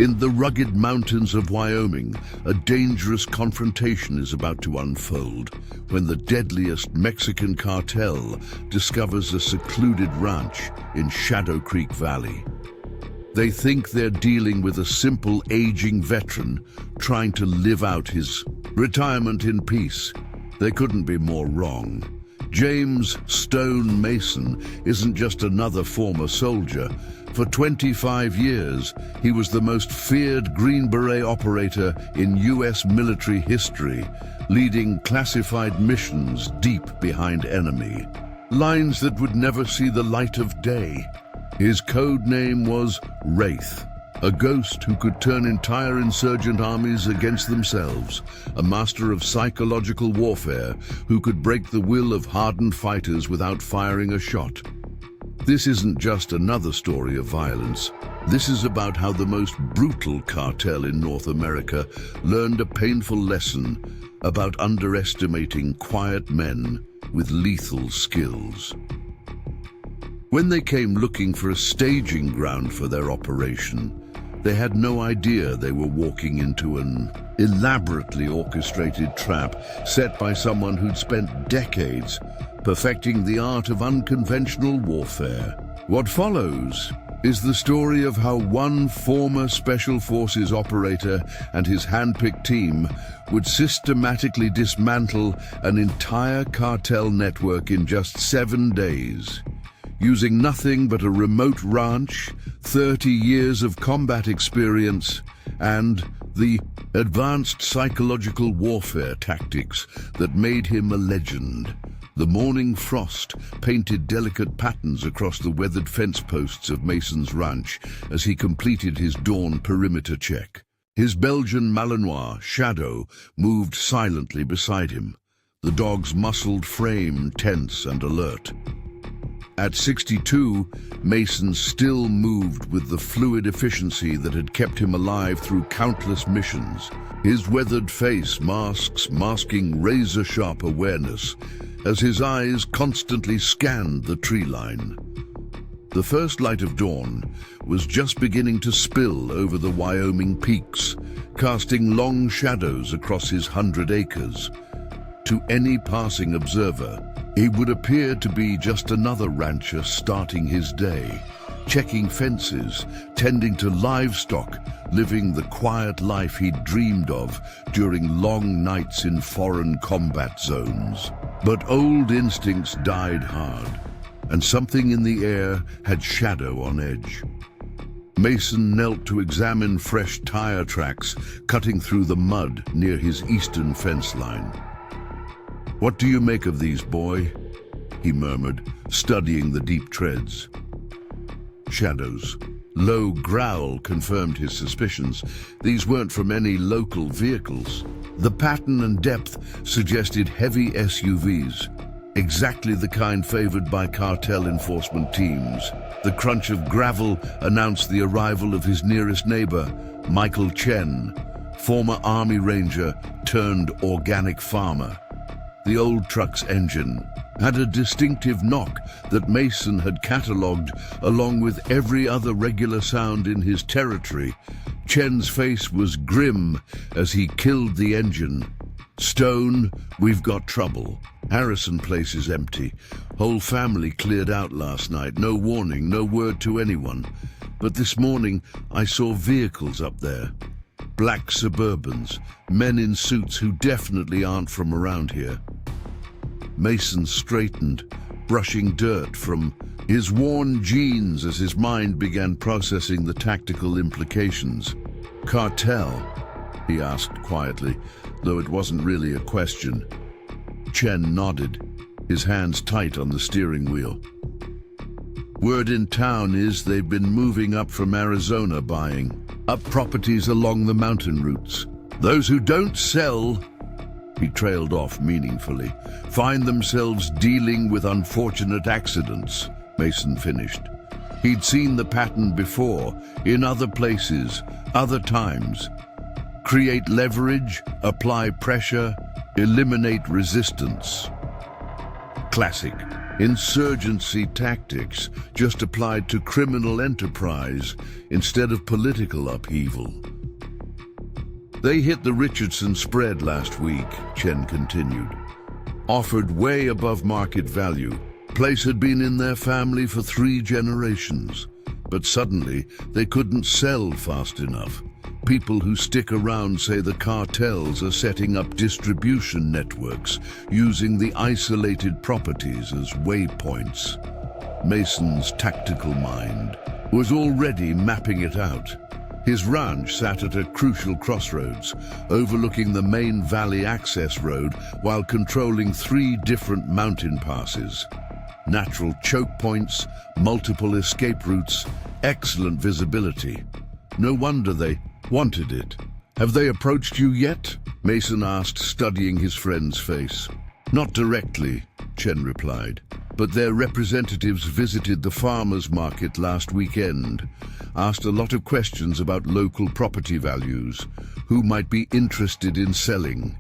In the rugged mountains of Wyoming, a dangerous confrontation is about to unfold when the deadliest Mexican cartel discovers a secluded ranch in Shadow Creek Valley. They think they're dealing with a simple aging veteran trying to live out his retirement in peace. They couldn't be more wrong. James Stone Mason isn't just another former soldier. For 25 years, he was the most feared Green Beret operator in U.S. military history, leading classified missions deep behind enemy lines that would never see the light of day. His code name was Wraith, a ghost who could turn entire insurgent armies against themselves, a master of psychological warfare who could break the will of hardened fighters without firing a shot. This isn't just another story of violence. This is about how the most brutal cartel in North America learned a painful lesson about underestimating quiet men with lethal skills. When they came looking for a staging ground for their operation, they had no idea they were walking into an elaborately orchestrated trap set by someone who'd spent decades perfecting the art of unconventional warfare. What follows is the story of how one former Special Forces operator and his hand-picked team would systematically dismantle an entire cartel network in just 7 days. Using nothing but a remote ranch, 30 years of combat experience, and the advanced psychological warfare tactics that made him a legend. The morning frost painted delicate patterns across the weathered fence posts of Mason's ranch as he completed his dawn perimeter check. His Belgian Malinois, Shadow, moved silently beside him, the dog's muscled frame tense and alert. At 62, Mason still moved with the fluid efficiency that had kept him alive through countless missions. His weathered face masking razor-sharp awareness as his eyes constantly scanned the tree line. The first light of dawn was just beginning to spill over the Wyoming peaks, casting long shadows across his 100 acres. To any passing observer, he would appear to be just another rancher starting his day, checking fences, tending to livestock, living the quiet life he'd dreamed of during long nights in foreign combat zones. But old instincts died hard, and something in the air had Shadow on edge. Mason knelt to examine fresh tire tracks cutting through the mud near his eastern fence line. "What do you make of these, boy?" he murmured, studying the deep treads. Shadow's low growl confirmed his suspicions. These weren't from any local vehicles. The pattern and depth suggested heavy SUVs, exactly the kind favored by cartel enforcement teams. The crunch of gravel announced the arrival of his nearest neighbor, Michael Chen, former Army Ranger turned organic farmer. The old truck's engine had a distinctive knock that Mason had catalogued along with every other regular sound in his territory. Chen's face was grim as he killed the engine. "Stone, we've got trouble. Harrison Place is empty. Whole family cleared out last night. No warning, no word to anyone. But this morning I saw vehicles up there. Black Suburbans, men in suits who definitely aren't from around here." Mason straightened, brushing dirt from his worn jeans as his mind began processing the tactical implications. "Cartel?" he asked quietly, though it wasn't really a question. Chen nodded, his hands tight on the steering wheel. "Word in town is they've been moving up from Arizona, buying up properties along the mountain routes. Those who don't sell," he trailed off meaningfully, "find themselves dealing with unfortunate accidents," Mason finished. He'd seen the pattern before, in other places, other times. Create leverage, apply pressure, eliminate resistance. Classic. Insurgency tactics just applied to criminal enterprise instead of political upheaval. They hit the Richardson spread last week, Chen continued. Offered way above market value. Place had been in their family for 3 generations. But suddenly, they couldn't sell fast enough. People who stick around say the cartels are setting up distribution networks, using the isolated properties as waypoints. Mason's tactical mind was already mapping it out. His ranch sat at a crucial crossroads, overlooking the main valley access road while controlling 3 different mountain passes. Natural choke points, multiple escape routes, excellent visibility. No wonder they wanted it. Have they approached you yet? Mason asked, studying his friend's face. Not directly, Chen replied, but their representatives visited the farmers' market last weekend, asked a lot of questions about local property values, who might be interested in selling.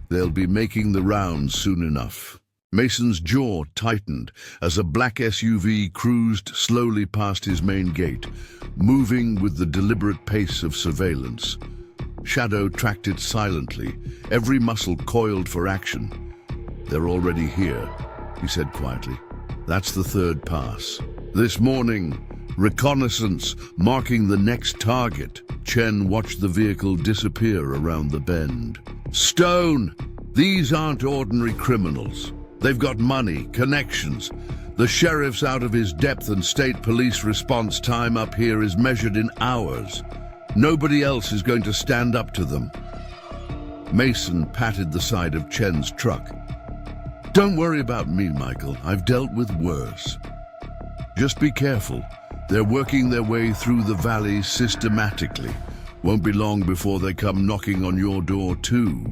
They'll be making the rounds soon enough. Mason's jaw tightened as a black SUV cruised slowly past his main gate, moving with the deliberate pace of surveillance. Shadow tracked it silently, every muscle coiled for action. They're already here, he said quietly. That's the 3rd pass. This morning, reconnaissance marking the next target. Chen watched the vehicle disappear around the bend. Stone! These aren't ordinary criminals. They've got money, connections. The sheriff's out of his depth and state police response time up here is measured in hours. Nobody else is going to stand up to them. Mason patted the side of Chen's truck. Don't worry about me, Michael. I've dealt with worse. Just be careful. They're working their way through the valley systematically. Won't be long before they come knocking on your door too.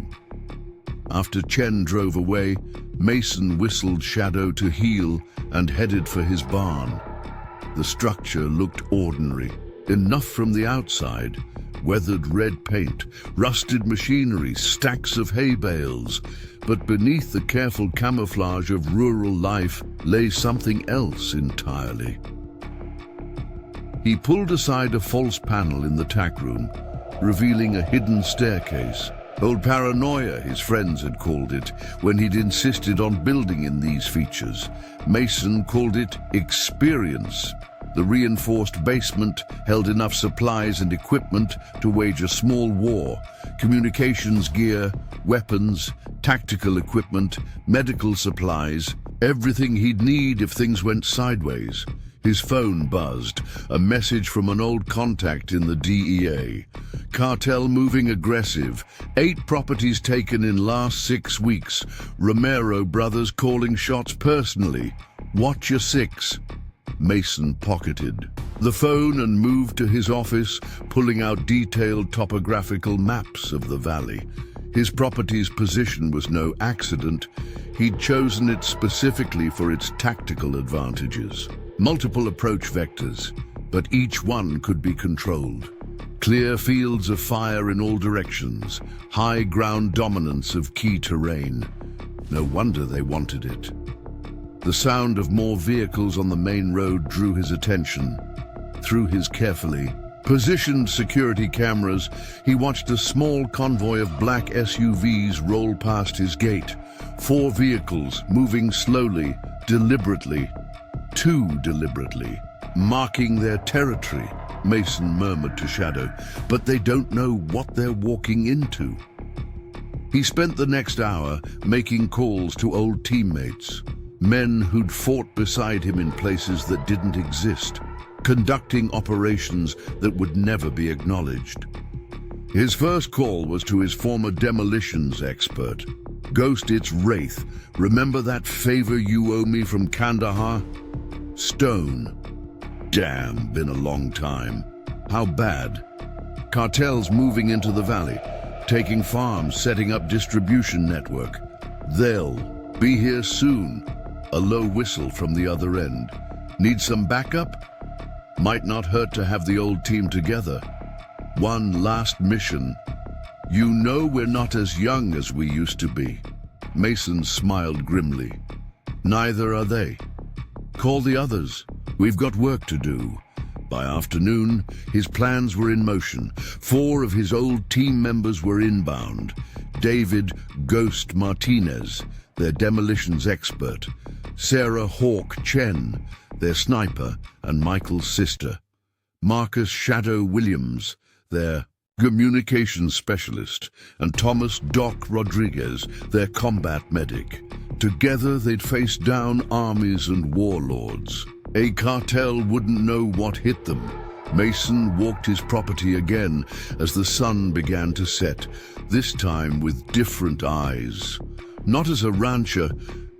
After Chen drove away, Mason whistled Shadow to heel and headed for his barn. The structure looked ordinary, enough from the outside. Weathered red paint, rusted machinery, stacks of hay bales. But beneath the careful camouflage of rural life lay something else entirely. He pulled aside a false panel in the tack room, revealing a hidden staircase. Old paranoia, his friends had called it, when he'd insisted on building in these features. Mason called it experience. The reinforced basement held enough supplies and equipment to wage a small war. Communications gear, weapons, tactical equipment, medical supplies, everything he'd need if things went sideways. His phone buzzed, a message from an old contact in the DEA. Cartel moving aggressive. 8 properties taken in last 6 weeks. Romero brothers calling shots personally. Watch your 6. Mason pocketed the phone and moved to his office, pulling out detailed topographical maps of the valley. His property's position was no accident. He'd chosen it specifically for its tactical advantages. Multiple approach vectors, but each one could be controlled. Clear fields of fire in all directions, high ground dominance of key terrain. No wonder they wanted it. The sound of more vehicles on the main road drew his attention. Through his carefully positioned security cameras, he watched a small convoy of black SUVs roll past his gate. 4 vehicles moving slowly, deliberately, too deliberately, marking their territory, Mason murmured to Shadow, but they don't know what they're walking into. He spent the next hour making calls to old teammates, men who'd fought beside him in places that didn't exist, conducting operations that would never be acknowledged. His first call was to his former demolitions expert. Ghost, it's Wraith. Remember that favor you owe me from Kandahar? Stone. Damn, been a long time. How bad? Cartels moving into the valley, taking farms, setting up distribution network. They'll be here soon. A low whistle from the other end. Need some backup? Might not hurt to have the old team together. One last mission. You know we're not as young as we used to be. Mason smiled grimly. Neither are they. Call the others. We've got work to do. By afternoon, his plans were in motion. 4 of his old team members were inbound. David "Ghost" Martinez, their demolitions expert. Sarah "Hawk" Chen, their sniper and Michael's sister. Marcus "Shadow" Williams, their communications specialist, and Thomas "Doc" Rodriguez, their combat medic. Together they'd face down armies and warlords. A cartel wouldn't know what hit them. Mason walked his property again as the sun began to set, this time with different eyes. Not as a rancher,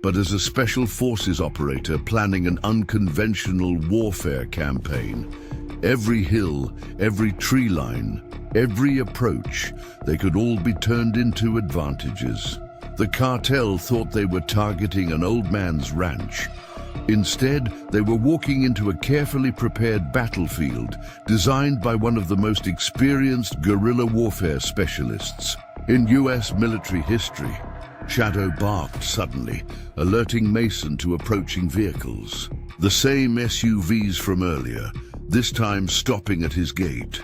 but as a special forces operator planning an unconventional warfare campaign. Every hill, every tree line, every approach, they could all be turned into advantages. The cartel thought they were targeting an old man's ranch. Instead, they were walking into a carefully prepared battlefield designed by one of the most experienced guerrilla warfare specialists in U.S. military history. Shadow barked suddenly, alerting Mason to approaching vehicles. The same SUVs from earlier, this time stopping at his gate.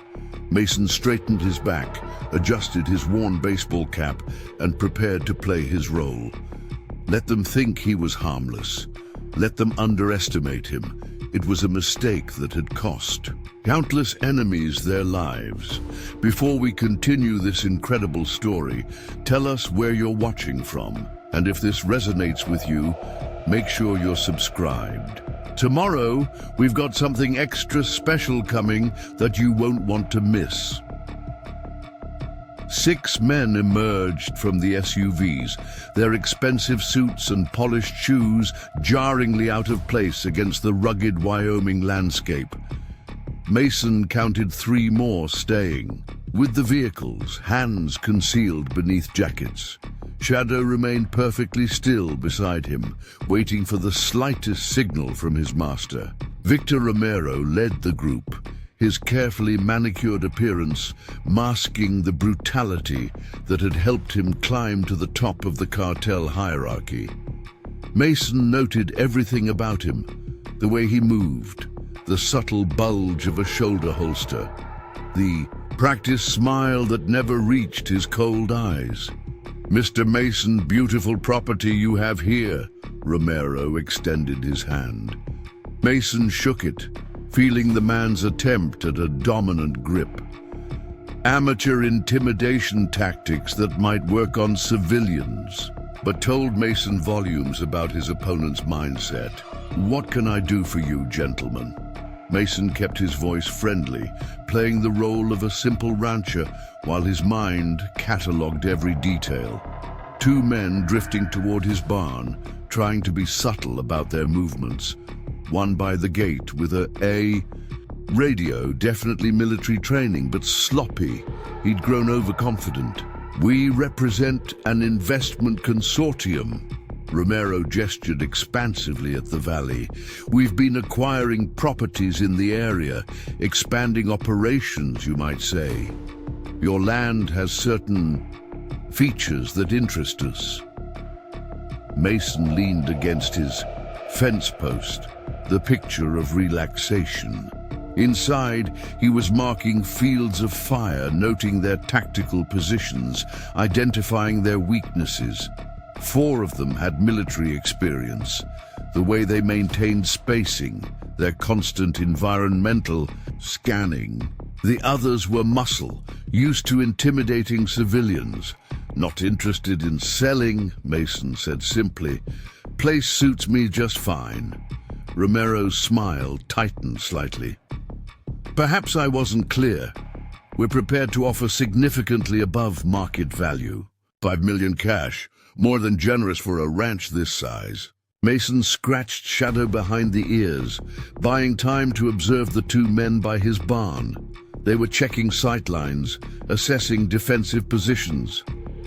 Mason straightened his back, adjusted his worn baseball cap, and prepared to play his role. Let them think he was harmless. Let them underestimate him. It was a mistake that had cost countless enemies their lives. Before we continue this incredible story, tell us where you're watching from. And if this resonates with you, make sure you're subscribed. Tomorrow, we've got something extra special coming that you won't want to miss. 6 men emerged from the SUVs, their expensive suits and polished shoes jarringly out of place against the rugged Wyoming landscape. Mason counted 3 more staying, with the vehicles, hands concealed beneath jackets. Shadow remained perfectly still beside him, waiting for the slightest signal from his master. Victor Romero led the group, his carefully manicured appearance masking the brutality that had helped him climb to the top of the cartel hierarchy. Mason noted everything about him, the way he moved, the subtle bulge of a shoulder holster, the practiced smile that never reached his cold eyes. "Mr. Mason, beautiful property you have here." Romero extended his hand. Mason shook it, feeling the man's attempt at a dominant grip. Amateur intimidation tactics that might work on civilians, but told Mason volumes about his opponent's mindset. "What can I do for you, gentlemen?" Mason kept his voice friendly, playing the role of a simple rancher while his mind catalogued every detail. 2 men drifting toward his barn, trying to be subtle about their movements. One by the gate with a radio, definitely military training, but sloppy. He'd grown overconfident. "We represent an investment consortium." Romero gestured expansively at the valley. "We've been acquiring properties in the area, expanding operations, you might say. Your land has certain features that interest us." Mason leaned against his fence post, the picture of relaxation. Inside, he was marking fields of fire, noting their tactical positions, identifying their weaknesses. 4 of them had military experience, the way they maintained spacing, their constant environmental scanning. The others were muscle, used to intimidating civilians. "Not interested in selling," Mason said simply. "Place suits me just fine." Romero's smile tightened slightly. "Perhaps I wasn't clear. We're prepared to offer significantly above market value. 5 million cash, more than generous for a ranch this size." Mason scratched Shadow behind the ears, buying time to observe the 2 men by his barn. They were checking sightlines, assessing defensive positions.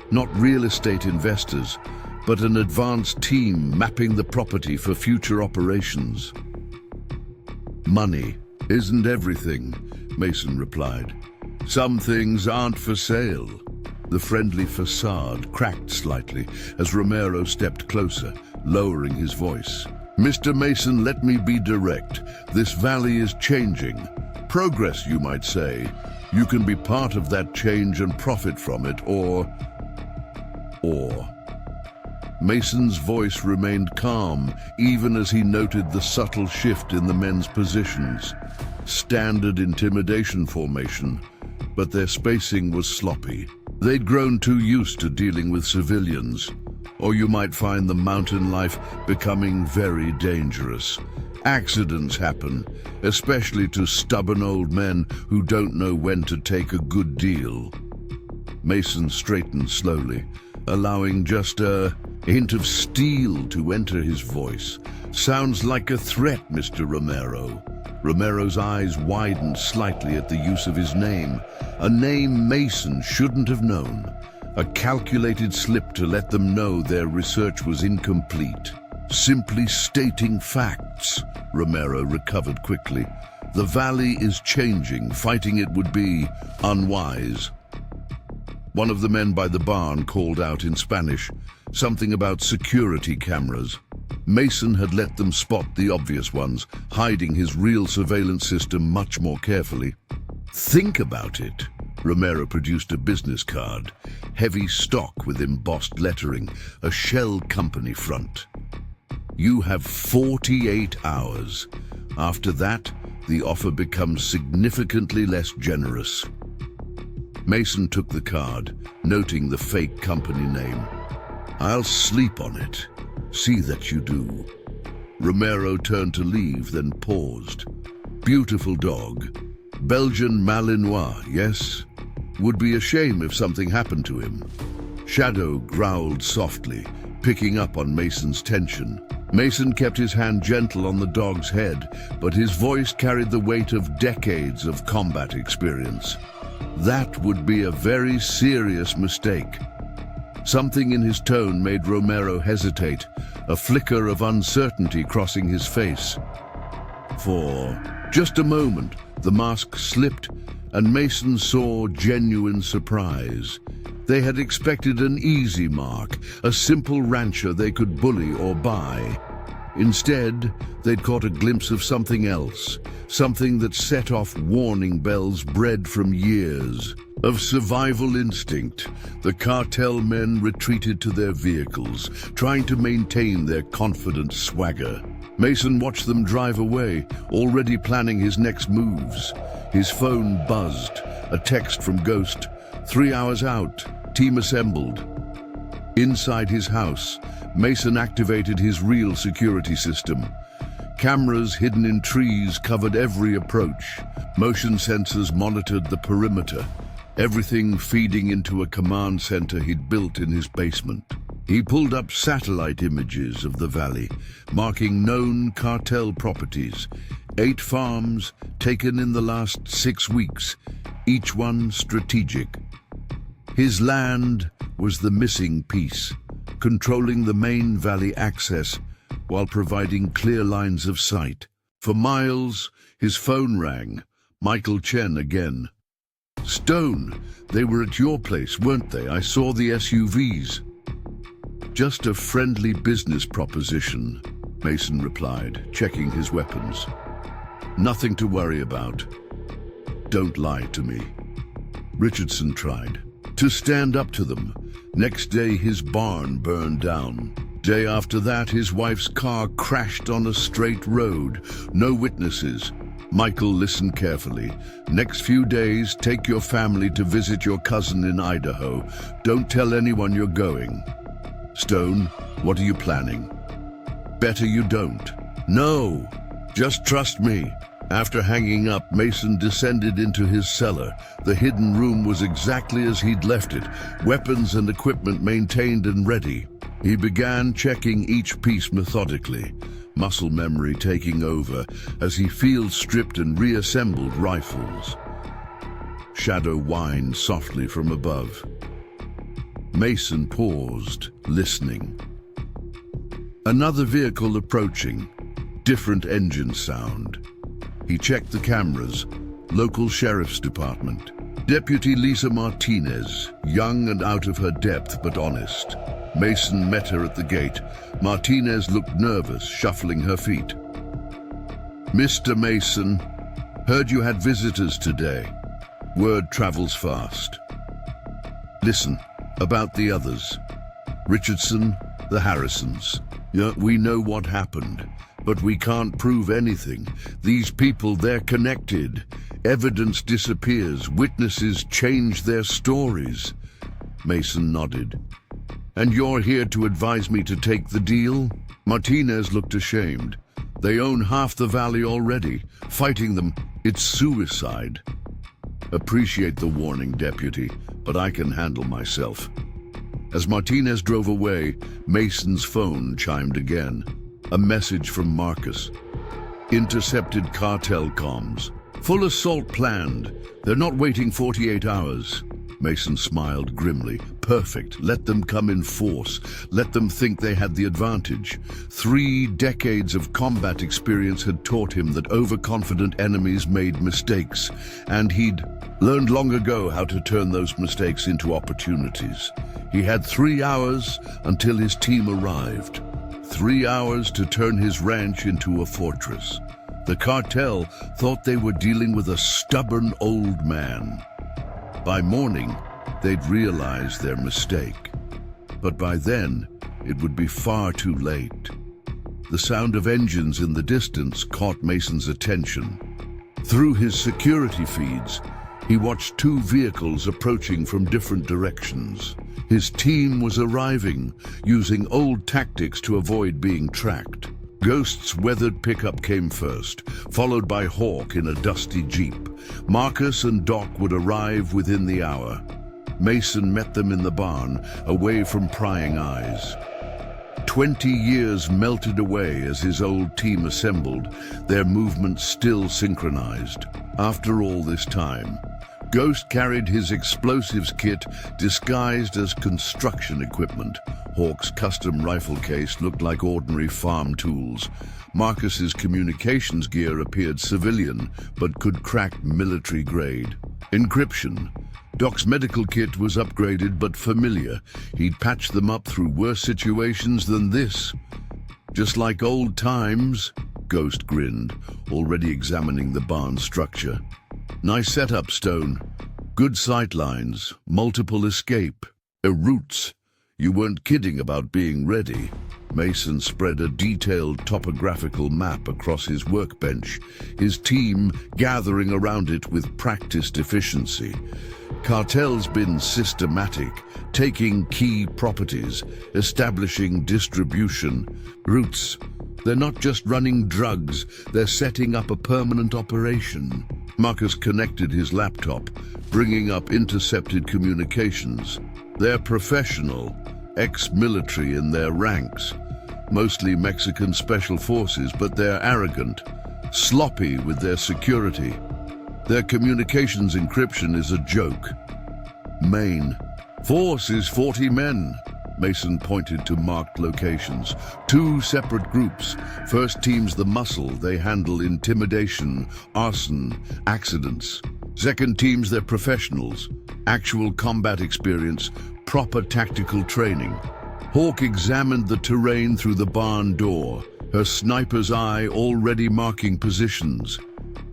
Not real estate investors, but an advanced team mapping the property for future operations. "Money isn't everything," Mason replied. "Some things aren't for sale." The friendly facade cracked slightly as Romero stepped closer, lowering his voice. "Mr. Mason, let me be direct. This valley is changing. Progress, you might say. You can be part of that change and profit from it, or... Mason's voice remained calm, even as he noted the subtle shift in the men's positions. Standard intimidation formation, but their spacing was sloppy. They'd grown too used to dealing with civilians. Or you might find the mountain life becoming very dangerous. Accidents happen, especially to stubborn old men who don't know when to take a good deal. Mason straightened slowly, allowing just a hint of steel to enter his voice. "Sounds like a threat, Mr. Romero." Romero's eyes widened slightly at the use of his name, a name Mason shouldn't have known. A calculated slip to let them know their research was incomplete. "Simply stating facts," Romero recovered quickly. "The valley is changing. Fighting it would be unwise." One of the men by the barn called out in Spanish, something about security cameras. Mason had let them spot the obvious ones, hiding his real surveillance system much more carefully. "Think about it." Romero produced a business card, heavy stock with embossed lettering, a shell company front. "You have 48 hours. After that, the offer becomes significantly less generous." Mason took the card, noting the fake company name. "I'll sleep on it. See that you do." Romero turned to leave, then paused. "Beautiful dog. Belgian Malinois, yes? Would be a shame if something happened to him." Shadow growled softly, picking up on Mason's tension. Mason kept his hand gentle on the dog's head, but his voice carried the weight of decades of combat experience. "That would be a very serious mistake." Something in his tone made Romero hesitate, a flicker of uncertainty crossing his face. For just a moment, the mask slipped, and Mason saw genuine surprise. They had expected an easy mark, a simple rancher they could bully or buy. Instead, they'd caught a glimpse of something else, something that set off warning bells bred from years of survival instinct. The cartel men retreated to their vehicles, trying to maintain their confident swagger. Mason watched them drive away, already planning his next moves. His phone buzzed, a text from Ghost. 3 hours out, team assembled. Inside his house, Mason activated his real security system. Cameras hidden in trees covered every approach. Motion sensors monitored the perimeter, everything feeding into a command center he'd built in his basement. He pulled up satellite images of the valley, marking known cartel properties. 8 farms taken in the last 6 weeks, each one strategic. His land was the missing piece, controlling the main valley access while providing clear lines of sight. For miles, his phone rang. Michael Chen again. "Stone, they were at your place, weren't they? I saw the SUVs." "Just a friendly business proposition," Mason replied, checking his weapons. "Nothing to worry about. Don't lie to me." Richardson tried to stand up to them. Next day, his barn burned down. Day after that, his wife's car crashed on a straight road. No witnesses. Michael listened carefully. "Next few days, take your family to visit your cousin in Idaho. Don't tell anyone you're going." "Stone, what are you planning?" "Better you don't." "No, just trust me." After hanging up, Mason descended into his cellar. The hidden room was exactly as he'd left it, weapons and equipment maintained and ready. He began checking each piece methodically, muscle memory taking over as he field-stripped and reassembled rifles. Shadow whined softly from above. Mason paused, listening. Another vehicle approaching, different engine sound. He checked the cameras. Local sheriff's department. Deputy Lisa Martinez, young and out of her depth but honest. Mason met her at the gate. Martinez looked nervous, shuffling her feet. "Mr. Mason, heard you had visitors today. Word travels fast. Listen, about the others. Richardson, the Harrisons. Yeah, we know what happened, but we can't prove anything. These people, they're connected. Evidence disappears. Witnesses change their stories." Mason nodded. "And you're here to advise me to take the deal?" Martinez looked ashamed. "They own half the valley already. Fighting them, it's suicide." "Appreciate the warning, Deputy, but I can handle myself." As Martinez drove away, Mason's phone chimed again. A message from Marcus. "Intercepted cartel comms. Full assault planned. They're not waiting 48 hours. Mason smiled grimly. "Perfect. Let them come in force. Let them think they had the advantage." 3 decades of combat experience had taught him that overconfident enemies made mistakes, and he'd learned long ago how to turn those mistakes into opportunities. He had 3 hours until his team arrived. 3 hours to turn his ranch into a fortress. The cartel thought they were dealing with a stubborn old man. By morning, they'd realized their mistake. But by then, it would be far too late. The sound of engines in the distance caught Mason's attention. Through his security feeds, he watched 2 vehicles approaching from different directions. His team was arriving, using old tactics to avoid being tracked. Ghost's weathered pickup came first, followed by Hawk in a dusty Jeep. Marcus and Doc would arrive within the hour. Mason met them in the barn, away from prying eyes. 20 years melted away as his old team assembled, their movements still synchronized. After all this time, Ghost carried his explosives kit disguised as construction equipment. Hawk's custom rifle case looked like ordinary farm tools. Marcus's communications gear appeared civilian, but could crack military grade. Encryption. Doc's medical kit was upgraded but familiar. He'd patched them up through worse situations than this. "Just like old times," Ghost grinned, already examining the barn structure. "Nice setup, Stone. Good sight lines, multiple escape, routes. You weren't kidding about being ready." Mason spread a detailed topographical map across his workbench, his team gathering around it with practiced efficiency. Cartel's been systematic, taking key properties, establishing distribution routes. They're not just running drugs, they're setting up a permanent operation. Marcus connected his laptop, bringing up intercepted communications. They're professional, ex-military in their ranks. Mostly Mexican special forces, but they're arrogant, sloppy with their security. Their communications encryption is a joke. Main. Force is 40 men. Mason pointed to marked locations. 2 separate groups. First team's the muscle. They handle intimidation, arson, accidents. Second team's their professionals. Actual combat experience, proper tactical training. Hawk examined the terrain through the barn door, her sniper's eye already marking positions.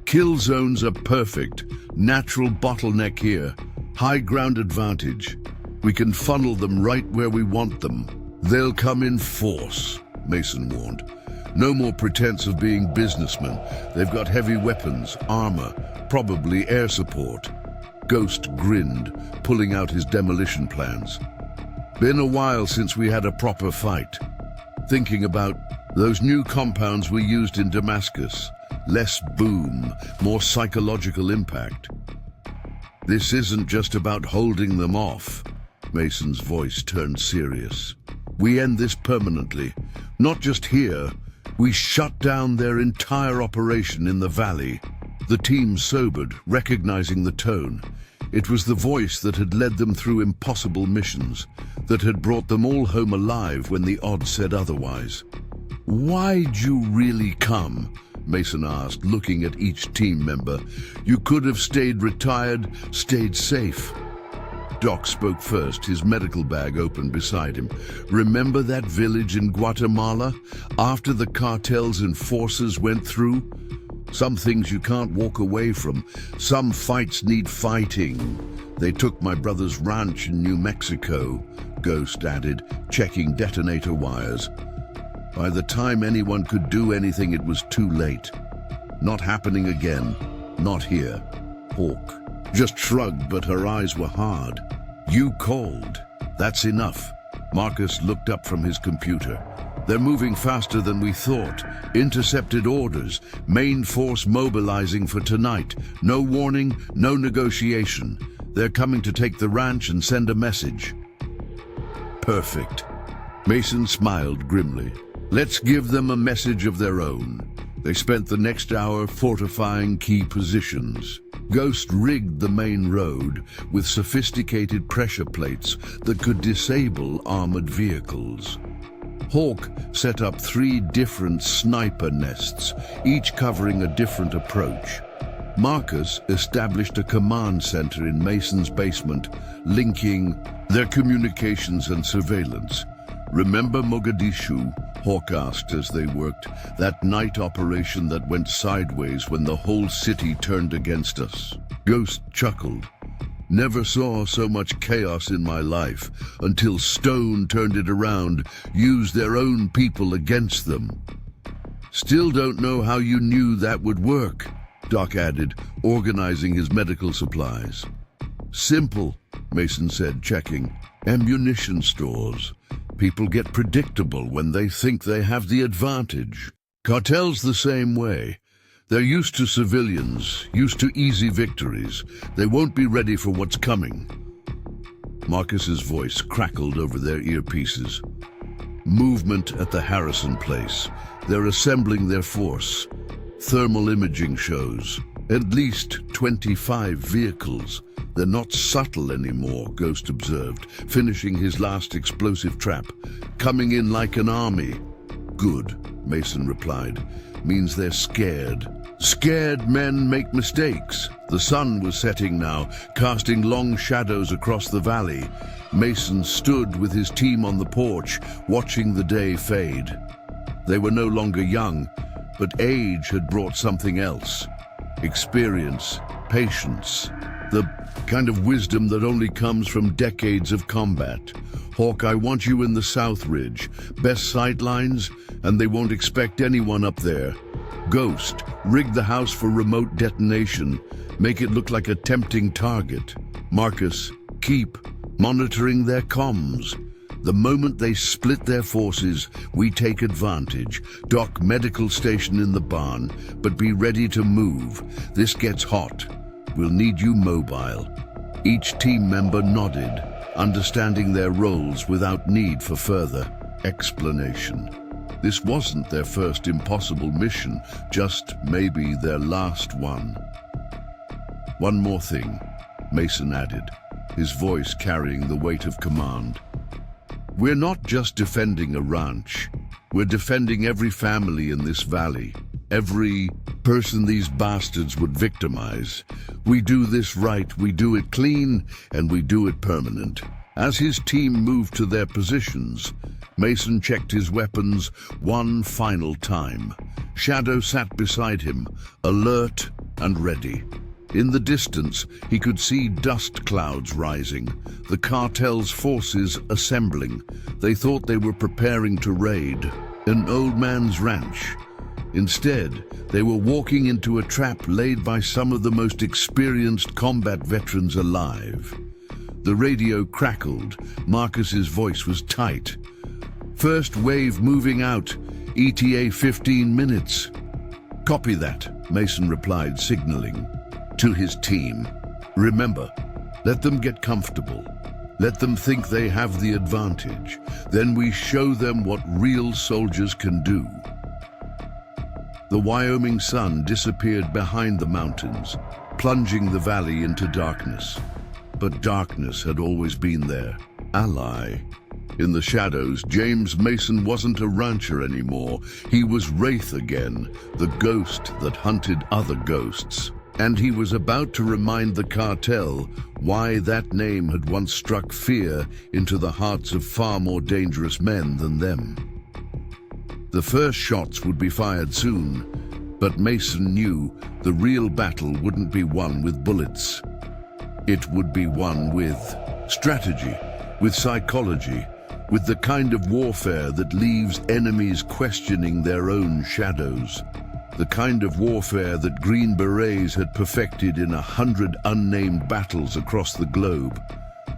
Kill zones are perfect. Natural bottleneck here. High ground advantage. We can funnel them right where we want them. They'll come in force, Mason warned. No more pretense of being businessmen. They've got heavy weapons, armor, probably air support. Ghost grinned, pulling out his demolition plans. Been a while since we had a proper fight. Thinking about those new compounds we used in Damascus. Less boom, more psychological impact. This isn't just about holding them off. Mason's voice turned serious. We end this permanently. Not just here. We shut down their entire operation in the valley. The team sobered, recognizing the tone. It was the voice that had led them through impossible missions, that had brought them all home alive when the odds said otherwise. "Why'd you really come?" Mason asked, looking at each team member. "You could have stayed retired, stayed safe." Doc spoke first, his medical bag open beside him. Remember that village in Guatemala? After the cartels enforcers went through? Some things you can't walk away from. Some fights need fighting. They took my brother's ranch in New Mexico, Ghost added, checking detonator wires. By the time anyone could do anything, it was too late. Not happening again. Not here. Hawk just shrugged, but her eyes were hard. You called. That's enough. Marcus looked up from his computer. They're moving faster than we thought. Intercepted orders. Main force mobilizing for tonight. No warning, no negotiation. They're coming to take the ranch and send a message. Perfect. Mason smiled grimly. Let's give them a message of their own. They spent the next hour fortifying key positions. Ghost rigged the main road with sophisticated pressure plates that could disable armored vehicles. Hawk set up 3 different sniper nests, each covering a different approach. Marcus established a command center in Mason's basement, linking their communications and surveillance. Remember Mogadishu? Hawk asked as they worked. That night operation that went sideways when the whole city turned against us. Ghost chuckled. Never saw so much chaos in my life until Stone turned it around, used their own people against them. Still don't know how you knew that would work, Doc added, organizing his medical supplies. Simple, Mason said, checking. Ammunition stores. People get predictable when they think they have the advantage. Cartels the same way. They're used to civilians, used to easy victories. They won't be ready for what's coming. Marcus's voice crackled over their earpieces. Movement at the Harrison place. They're assembling their force. Thermal imaging shows. At least 25 vehicles. They're not subtle anymore, Ghost observed, finishing his last explosive trap. Coming in like an army. Good, Mason replied. Means they're scared. Scared men make mistakes. The sun was setting now, casting long shadows across the valley. Mason stood with his team on the porch, watching the day fade. They were no longer young, but age had brought something else. Experience, patience, the kind of wisdom that only comes from decades of combat. Hawk, I want you in the South Ridge. Best sight lines, and they won't expect anyone up there. Ghost, rig the house for remote detonation. Make it look like a tempting target. Marcus, keep monitoring their comms. The moment they split their forces, we take advantage. Dock medical station in the barn, but be ready to move. This gets hot. We'll need you mobile. Each team member nodded, understanding their roles without need for further explanation. This wasn't their first impossible mission, just maybe their last one. One more thing, Mason added, his voice carrying the weight of command. We're not just defending a ranch. We're defending every family in this valley, every person these bastards would victimize. We do this right, we do it clean, and we do it permanent. As his team moved to their positions, Mason checked his weapons one final time. Shadow sat beside him, alert and ready. In the distance, he could see dust clouds rising, the cartel's forces assembling. They thought they were preparing to raid an old man's ranch. Instead, they were walking into a trap laid by some of the most experienced combat veterans alive. The radio crackled. Marcus's voice was tight. First wave moving out, ETA 15 minutes. Copy that, Mason replied, signaling to his team. Remember, let them get comfortable. Let them think they have the advantage. Then we show them what real soldiers can do. The Wyoming sun disappeared behind the mountains, plunging the valley into darkness. But darkness had always been their ally. In the shadows, James Mason wasn't a rancher anymore. He was Wraith again, the ghost that hunted other ghosts. And he was about to remind the cartel why that name had once struck fear into the hearts of far more dangerous men than them. The first shots would be fired soon, but Mason knew the real battle wouldn't be won with bullets. It would be won with strategy, with psychology, with the kind of warfare that leaves enemies questioning their own shadows. The kind of warfare that Green Berets had perfected in 100 unnamed battles across the globe.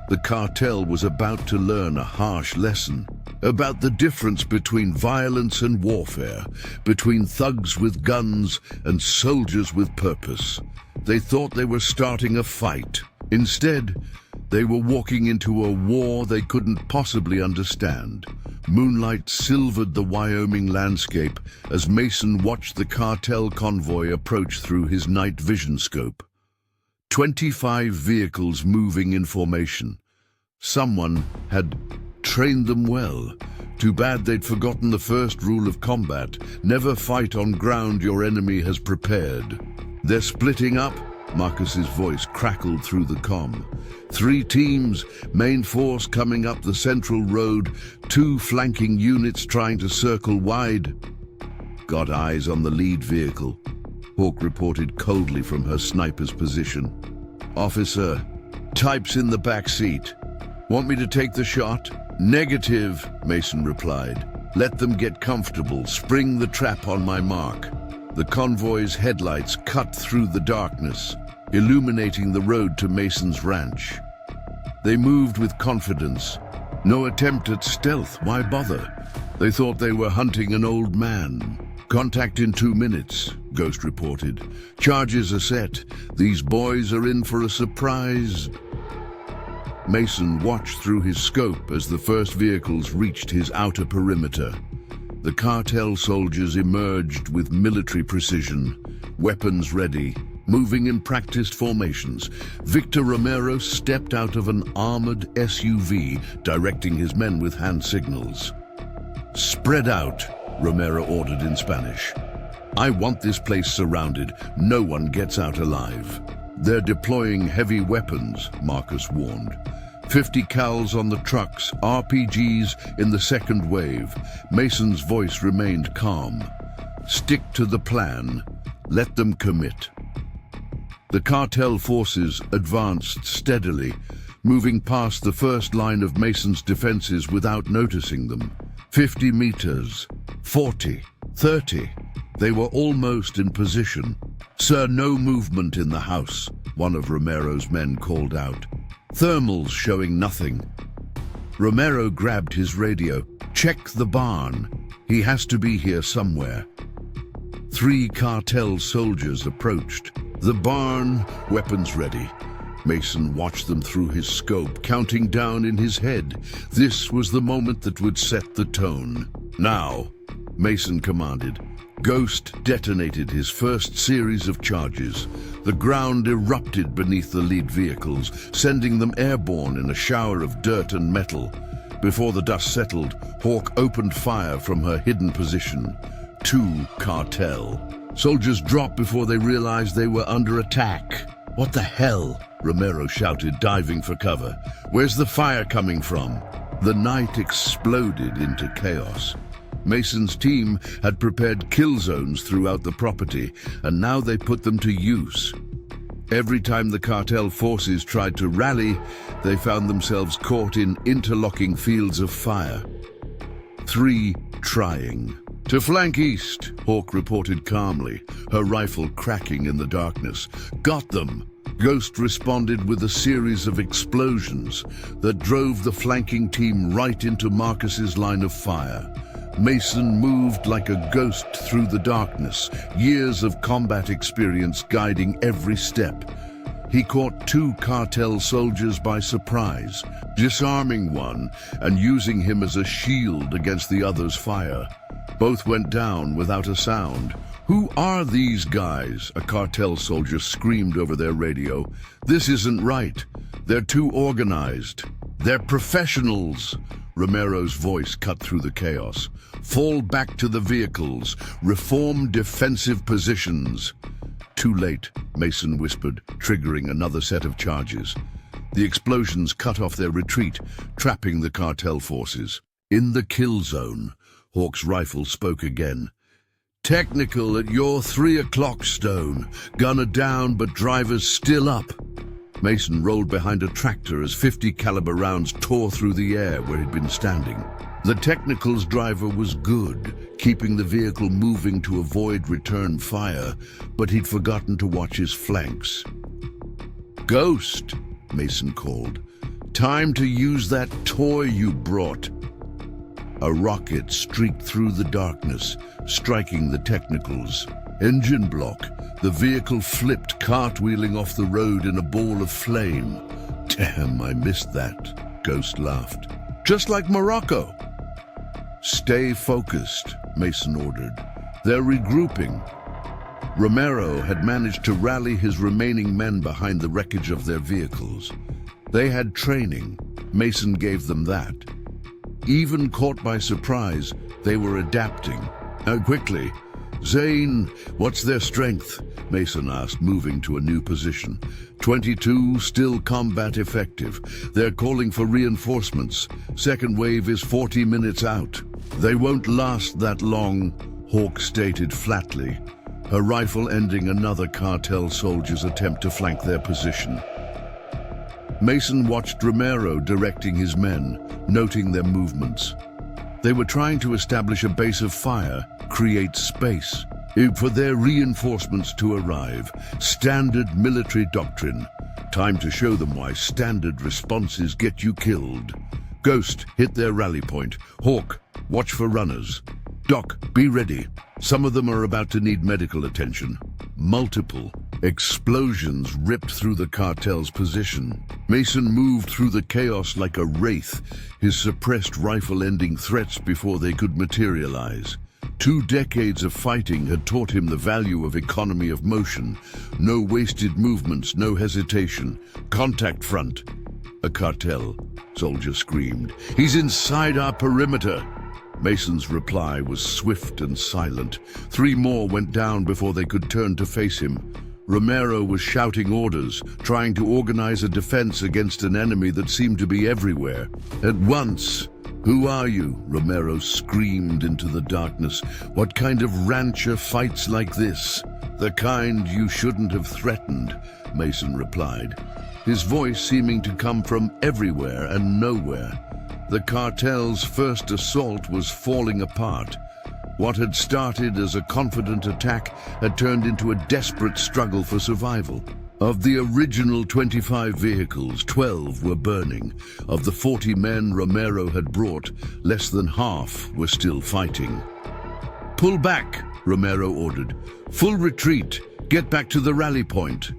The cartel was about to learn a harsh lesson about the difference between violence and warfare, between thugs with guns and soldiers with purpose. They thought they were starting a fight. Instead, they were walking into a war they couldn't possibly understand. Moonlight silvered the Wyoming landscape as Mason watched the cartel convoy approach through his night vision scope. 25 vehicles moving in formation. Someone had trained them well. Too bad they'd forgotten the first rule of combat: never fight on ground your enemy has prepared. They're splitting up, Marcus's voice crackled through the comm. 3 teams, main force coming up the central road, 2 flanking units trying to circle wide. Got eyes on the lead vehicle, Hawk reported coldly from her sniper's position. Officer, types in the back seat. Want me to take the shot? Negative, Mason replied. Let them get comfortable, spring the trap on my mark. The convoy's headlights cut through the darkness, illuminating the road to Mason's ranch. They moved with confidence. No attempt at stealth, why bother? They thought they were hunting an old man. Contact in 2 minutes, Ghost reported. Charges are set. These boys are in for a surprise. Mason watched through his scope as the first vehicles reached his outer perimeter. The cartel soldiers emerged with military precision, weapons ready, moving in practiced formations. Victor Romero stepped out of an armored SUV, directing his men with hand signals. Spread out, Romero ordered in Spanish. I want this place surrounded. No one gets out alive. They're deploying heavy weapons, Marcus warned. 50 cals on the trucks, RPGs in the second wave. Mason's voice remained calm. Stick to the plan. Let them commit. The cartel forces advanced steadily, moving past the first line of Mason's defenses without noticing them. 50 meters, 40, 30. They were almost in position. Sir, no movement in the house, one of Romero's men called out. Thermals showing nothing. Romero grabbed his radio. Check the barn. He has to be here somewhere. 3 cartel soldiers approached. The barn, weapons ready. Mason watched them through his scope, counting down in his head. This was the moment that would set the tone. Now, Mason commanded. Ghost detonated his first series of charges. The ground erupted beneath the lead vehicles, sending them airborne in a shower of dirt and metal. Before the dust settled, Hawk opened fire from her hidden position. 2 cartel. Soldiers dropped before they realized they were under attack. What the hell? Romero shouted, diving for cover. Where's the fire coming from? The night exploded into chaos. Mason's team had prepared kill zones throughout the property, and now they put them to use. Every time the cartel forces tried to rally, they found themselves caught in interlocking fields of fire. 3 trying. To flank east, Hawk reported calmly, her rifle cracking in the darkness. Got them. Ghost responded with a series of explosions that drove the flanking team right into Marcus's line of fire. Mason moved like a ghost through the darkness, years of combat experience guiding every step. He caught 2 cartel soldiers by surprise, disarming one and using him as a shield against the other's fire. Both went down without a sound. Who are these guys? A cartel soldier screamed over their radio. This isn't right. They're too organized. They're professionals. Romero's voice cut through the chaos. Fall back to the vehicles. Reform defensive positions. Too late, Mason whispered, triggering another set of charges. The explosions cut off their retreat, trapping the cartel forces. In the kill zone, Hawk's rifle spoke again. Technical at your 3 o'clock, Stone. Gunner down, but drivers still up. Mason rolled behind a tractor as 50 caliber rounds tore through the air where he'd been standing. The Technical's driver was good, keeping the vehicle moving to avoid return fire, but he'd forgotten to watch his flanks. Ghost, Mason called. Time to use that toy you brought. A rocket streaked through the darkness, striking the Technicals. Engine block. The vehicle flipped, cartwheeling off the road in a ball of flame. Damn, I missed that, Ghost laughed. Just like Morocco. Stay focused, Mason ordered. They're regrouping. Romero had managed to rally his remaining men behind the wreckage of their vehicles. They had training. Mason gave them that. Even caught by surprise, they were adapting. Quickly. Zane, what's their strength? Mason asked, moving to a new position. 22, still combat effective. They're calling for reinforcements. Second wave is 40 minutes out. They won't last that long, Hawk stated flatly, her rifle ending another cartel soldier's attempt to flank their position. Mason watched Romero directing his men, noting their movements. They were trying to establish a base of fire, create space, for their reinforcements to arrive. Standard military doctrine. Time to show them why standard responses get you killed. Ghost, hit their rally point. Hawk, watch for runners. Doc, be ready. Some of them are about to need medical attention. Multiple explosions ripped through the cartel's position. Mason moved through the chaos like a wraith, his suppressed rifle ending threats before they could materialize. 2 decades of fighting had taught him the value of economy of motion. No wasted movements, no hesitation. Contact front. A cartel soldier screamed. He's inside our perimeter. Mason's reply was swift and silent. 3 more went down before they could turn to face him. Romero was shouting orders, trying to organize a defense against an enemy that seemed to be everywhere. At once. Who are you? Romero screamed into the darkness. What kind of rancher fights like this? The kind you shouldn't have threatened, Mason replied, his voice seeming to come from everywhere and nowhere. The cartel's first assault was falling apart. What had started as a confident attack had turned into a desperate struggle for survival. Of the original 25 vehicles, 12 were burning. Of the 40 men Romero had brought, less than half were still fighting. Pull back, Romero ordered. Full retreat. Get back to the rally point.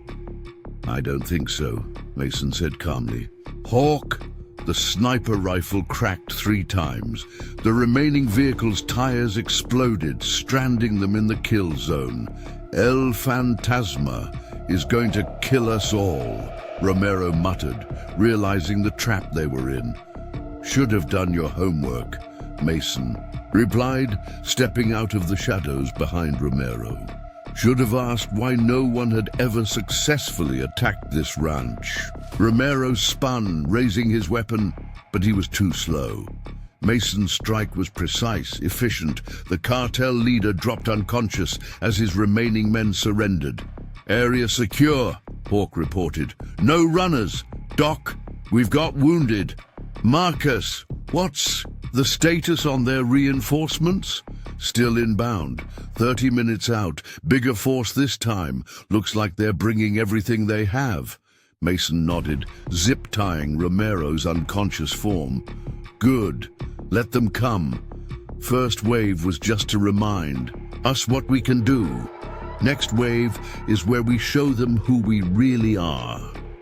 I don't think so, Mason said calmly. Hawk. The sniper rifle cracked 3 times. The remaining vehicle's tires exploded, stranding them in the kill zone. El Fantasma is going to kill us all, Romero muttered, realizing the trap they were in. Should have done your homework, Mason replied, stepping out of the shadows behind Romero. Should have asked why no one had ever successfully attacked this ranch. Romero spun, raising his weapon, but he was too slow. Mason's strike was precise, efficient. The cartel leader dropped unconscious as his remaining men surrendered. Area secure, Hawk reported. No runners. Doc, we've got wounded. Marcus, what's the status on their reinforcements? Still inbound. 30 minutes out. Bigger force this time. Looks like they're bringing everything they have. Mason nodded, zip-tying Romero's unconscious form. Good. Let them come. First wave was just to remind us what we can do. Next wave is where we show them who we really are.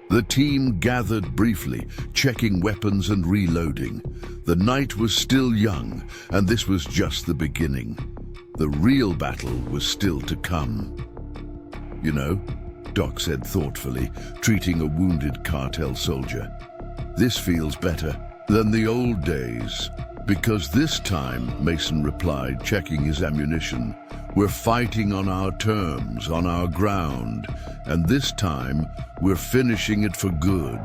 The team gathered briefly, checking weapons and reloading. The night was still young, and this was just the beginning. The real battle was still to come. You know, Doc said thoughtfully, treating a wounded cartel soldier. This feels better than the old days. Because this time, Mason replied, checking his ammunition, We're fighting on our terms, on our ground, and this time we're finishing it for good.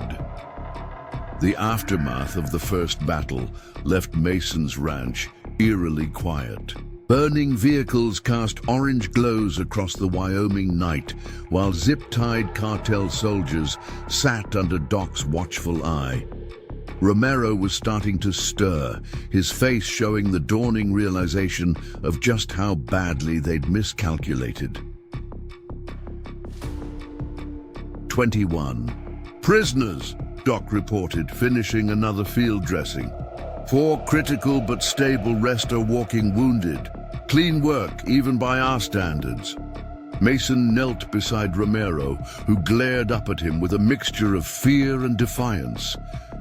The aftermath of the first battle left Mason's ranch eerily quiet. Burning vehicles cast orange glows across the Wyoming night, while zip-tied cartel soldiers sat under Doc's watchful eye. Romero was starting to stir, his face showing the dawning realization of just how badly they'd miscalculated. 21. Prisoners, Doc reported, finishing another field dressing. 4 critical but stable rest are walking wounded. Clean work, even by our standards. Mason knelt beside Romero, who glared up at him with a mixture of fear and defiance.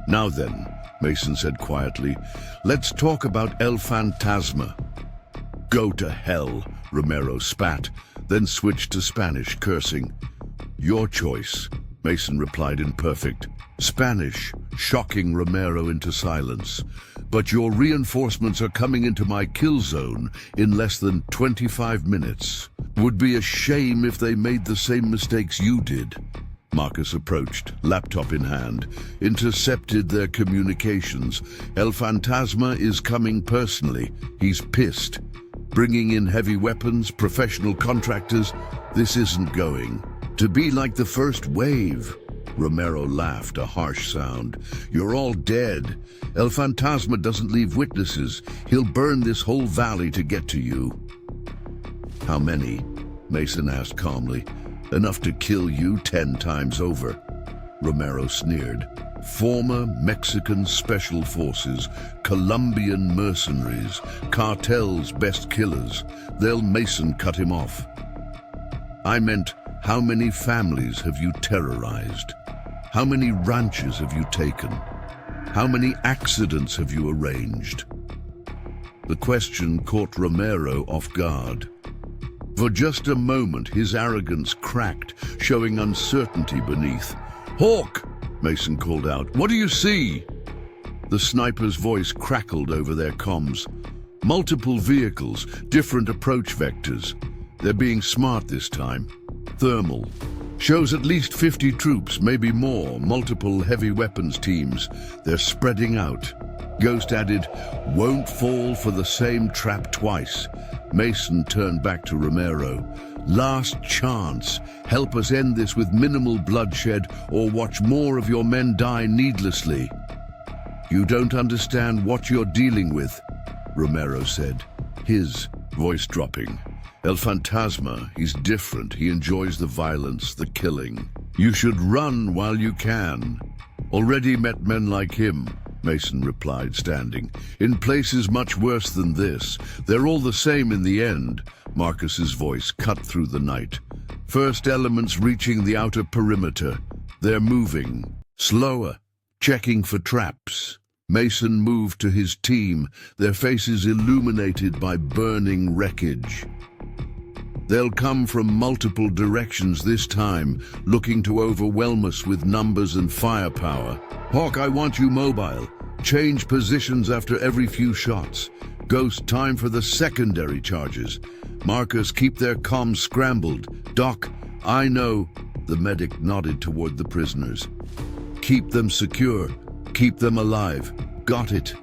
Now then, Mason said quietly, let's talk about El Fantasma. Go to hell, Romero spat, then switched to Spanish, cursing. Your choice, Mason replied in perfect Spanish, shocking Romero into silence. But your reinforcements are coming into my kill zone in less than 25 minutes. Would be a shame if they made the same mistakes you did. Marcus approached, laptop in hand, intercepted their communications. El Fantasma is coming personally. He's pissed. Bringing in heavy weapons, professional contractors. This isn't going to be like the first wave. Romero laughed, a harsh sound. You're all dead. El Fantasma doesn't leave witnesses. He'll burn this whole valley to get to you. How many? Mason asked calmly. Enough to kill you 10 times over. Romero sneered. Former Mexican special forces, Colombian mercenaries, cartels' best killers. They'll Mason cut him off. I meant, how many families have you terrorized? How many ranches have you taken? How many accidents have you arranged? The question caught Romero off guard. For just a moment, his arrogance cracked, showing uncertainty beneath. Hawk, Mason called out. What do you see? The sniper's voice crackled over their comms. Multiple vehicles, different approach vectors. They're being smart this time. Thermal. Shows at least 50 troops, maybe more, multiple heavy weapons teams. They're spreading out. Ghost added, won't fall for the same trap twice. Mason turned back to Romero. Last chance. Help us end this with minimal bloodshed or watch more of your men die needlessly. You don't understand what you're dealing with, Romero said, his voice dropping. El Fantasma, he's different. He enjoys the violence, the killing. You should run while you can. Already met men like him, Mason replied, standing. In places much worse than this. They're all the same in the end. Marcus's voice cut through the night. First elements reaching the outer perimeter. They're moving. Slower. Checking for traps. Mason moved to his team, their faces illuminated by burning wreckage. They'll come from multiple directions this time, looking to overwhelm us with numbers and firepower. Hawk, I want you mobile. Change positions after every few shots. Ghost, time for the secondary charges. Marcus, keep their comms scrambled. Doc, I know. The medic nodded toward the prisoners. Keep them secure. Keep them alive. Got it.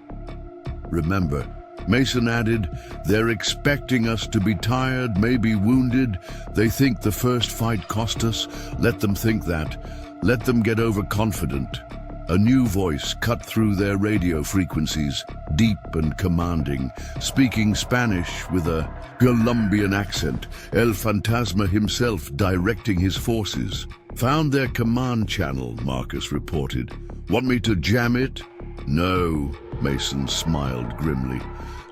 Remember, Mason added, they're expecting us to be tired, maybe wounded. They think the first fight cost us. Let them think that. Let them get overconfident. A new voice cut through their radio frequencies, deep and commanding, speaking Spanish with a Colombian accent. El Fantasma himself directing his forces. Found their command channel, Marcus reported. Want me to jam it? No, Mason smiled grimly.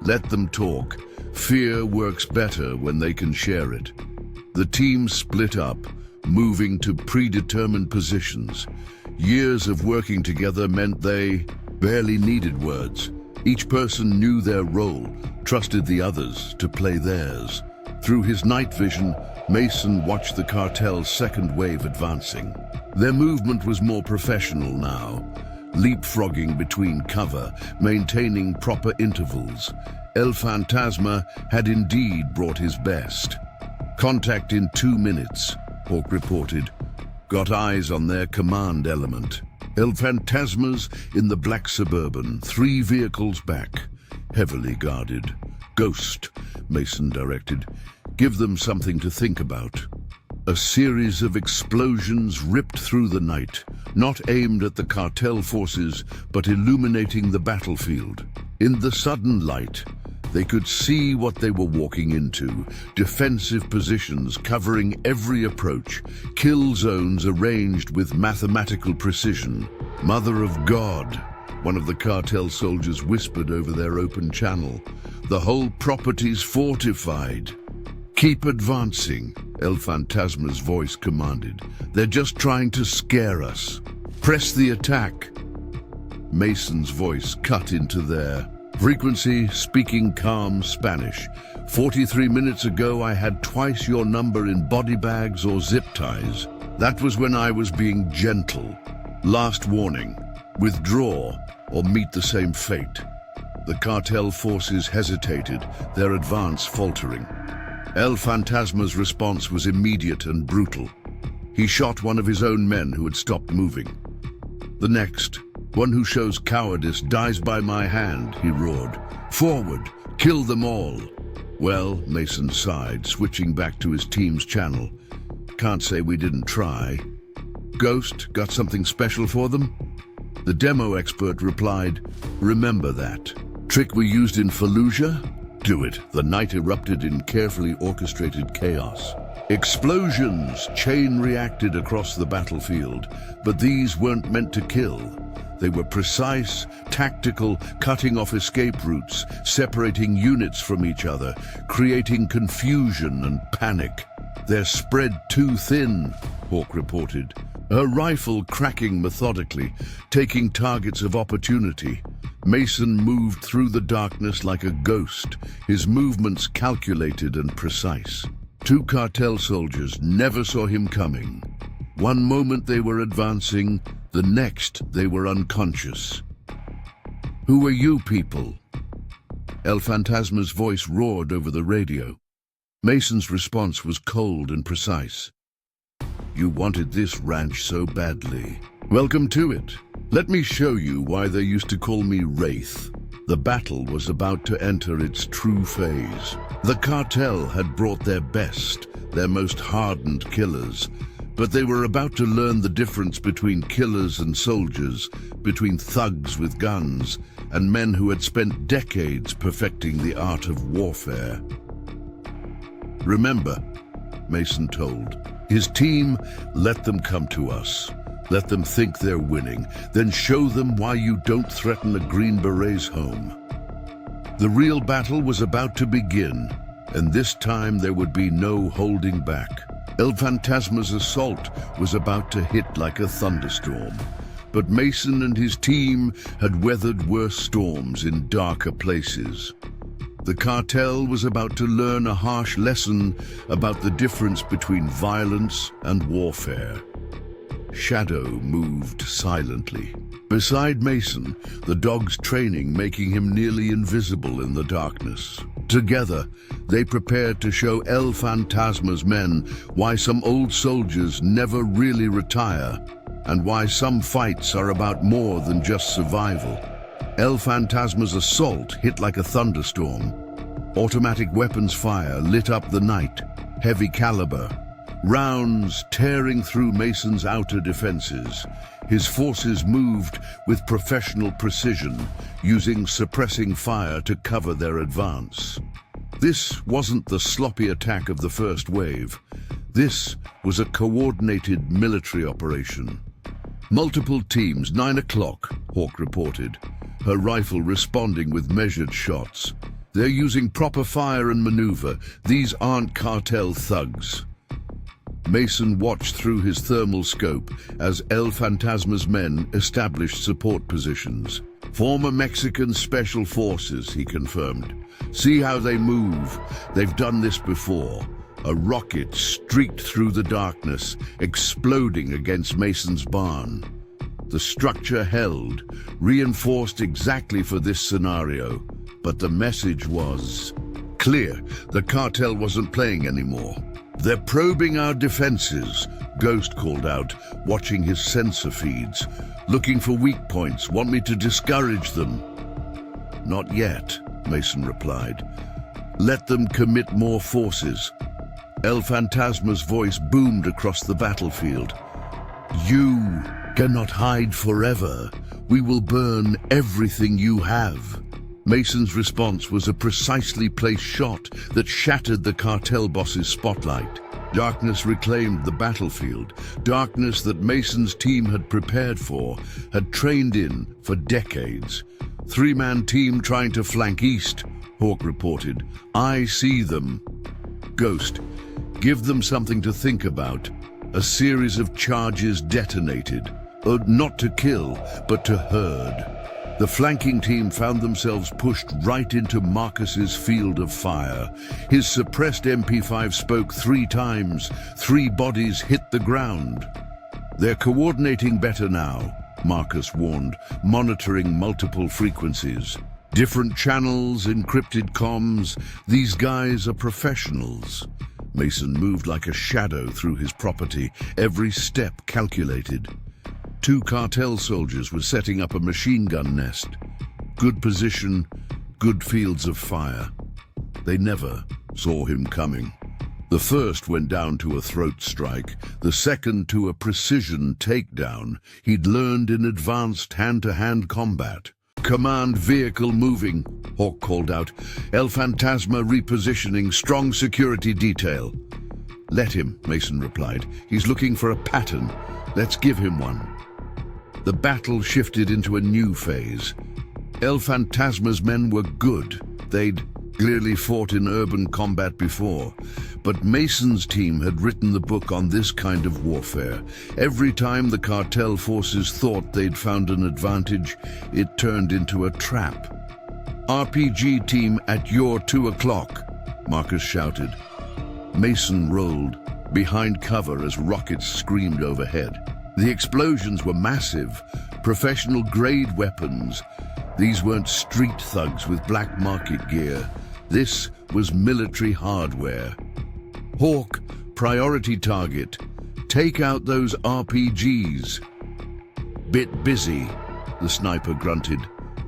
Let them talk. Fear works better when they can share it. The team split up, moving to predetermined positions. Years of working together meant they barely needed words. Each person knew their role, trusted the others to play theirs. Through his night vision, Mason watched the cartel's second wave advancing. Their movement was more professional now, leapfrogging between cover, maintaining proper intervals. El Fantasma had indeed brought his best. "Contact in 2 minutes," Hawk reported. "Got eyes on their command element. El Fantasma's in the black Suburban, 3 vehicles back, heavily guarded. Ghost," Mason directed. "Give them something to think about." A series of explosions ripped through the night, not aimed at the cartel forces, but illuminating the battlefield. In the sudden light, they could see what they were walking into: defensive positions covering every approach, kill zones arranged with mathematical precision. "Mother of God," one of the cartel soldiers whispered over their open channel. "The whole property's fortified." "Keep advancing," El Fantasma's voice commanded. "They're just trying to scare us. Press the attack." Mason's voice cut into their frequency, speaking calm Spanish. "43 minutes ago, I had twice your number in body bags or zip ties. That was when I was being gentle. Last warning, withdraw or meet the same fate." The cartel forces hesitated, their advance faltering. El Fantasma's response was immediate and brutal. He shot one of his own men who had stopped moving. "The next, one who shows cowardice dies by my hand," he roared. "Forward, kill them all." "Well," Mason sighed, switching back to his team's channel. "Can't say we didn't try." "Ghost, got something special for them?" The demo expert replied, "Remember that trick we used in Fallujah? Do it." The night erupted in carefully orchestrated chaos. Explosions chain reacted across the battlefield, but these weren't meant to kill. They were precise, tactical, cutting off escape routes, separating units from each other, creating confusion and panic. "They're spread too thin," Hawk reported, her rifle cracking methodically, taking targets of opportunity. Mason moved through the darkness like a ghost, his movements calculated and precise. 2 cartel soldiers never saw him coming. One moment they were advancing, the next they were unconscious. "Who are you people?" El Fantasma's voice roared over the radio. Mason's response was cold and precise. "You wanted this ranch so badly. Welcome to it. Let me show you why they used to call me Wraith." The battle was about to enter its true phase. The cartel had brought their best, their most hardened killers, but they were about to learn the difference between killers and soldiers, between thugs with guns and men who had spent decades perfecting the art of warfare. "Remember," Mason told his team, "let them come to us. Let them think they're winning, then show them why you don't threaten a Green Beret's home." The real battle was about to begin, and this time there would be no holding back. El Fantasma's assault was about to hit like a thunderstorm, but Mason and his team had weathered worse storms in darker places. The cartel was about to learn a harsh lesson about the difference between violence and warfare. Shadow moved silently beside Mason, the dog's training making him nearly invisible in the darkness. Together, they prepared to show El Fantasma's men why some old soldiers never really retire, and why some fights are about more than just survival. El Fantasma's assault hit like a thunderstorm. Automatic weapons fire lit up the night, heavy caliber, rounds tearing through Mason's outer defenses. His forces moved with professional precision, using suppressing fire to cover their advance. This wasn't the sloppy attack of the first wave. This was a coordinated military operation. "Multiple teams, 9 o'clock, Hawk reported, her rifle responding with measured shots. "They're using proper fire and maneuver. These aren't cartel thugs." Mason watched through his thermal scope as El Fantasma's men established support positions. "Former Mexican Special Forces," he confirmed. "See how they move. They've done this before." A rocket streaked through the darkness, exploding against Mason's barn. The structure held, reinforced exactly for this scenario. But the message was clear. The cartel wasn't playing anymore. "They're probing our defenses," Ghost called out, watching his sensor feeds. "Looking for weak points, want me to discourage them?" "Not yet," Mason replied. "Let them commit more forces." El Fantasma's voice boomed across the battlefield. "You cannot hide forever. We will burn everything you have." Mason's response was a precisely placed shot that shattered the cartel boss's spotlight. Darkness reclaimed the battlefield, darkness that Mason's team had prepared for, had trained in for decades. "Three-man team trying to flank east," Hawk reported. "I see them." "Ghost, give them something to think about." A series of charges detonated, not to kill, but to herd. The flanking team found themselves pushed right into Marcus's field of fire. His suppressed MP5 spoke 3 times. 3 bodies hit the ground. "They're coordinating better now," Marcus warned, monitoring multiple frequencies. "Different channels, encrypted comms. These guys are professionals." Mason moved like a shadow through his property, every step calculated. 2 cartel soldiers were setting up a machine gun nest. Good position, good fields of fire. They never saw him coming. The first went down to a throat strike, the second to a precision takedown he'd learned in advanced hand-to-hand combat. "Command vehicle moving," Hawk called out. "El Fantasma repositioning, strong security detail." "Let him," Mason replied. "He's looking for a pattern. Let's give him one." The battle shifted into a new phase. El Fantasma's men were good. They'd clearly fought in urban combat before. But Mason's team had written the book on this kind of warfare. Every time the cartel forces thought they'd found an advantage, it turned into a trap. "RPG team at your 2 o'clock, Marcus shouted. Mason rolled, behind cover as rockets screamed overhead. The explosions were massive, professional-grade weapons. These weren't street thugs with black market gear. This was military hardware. "Hawk, priority target. Take out those RPGs." "Bit busy," the sniper grunted.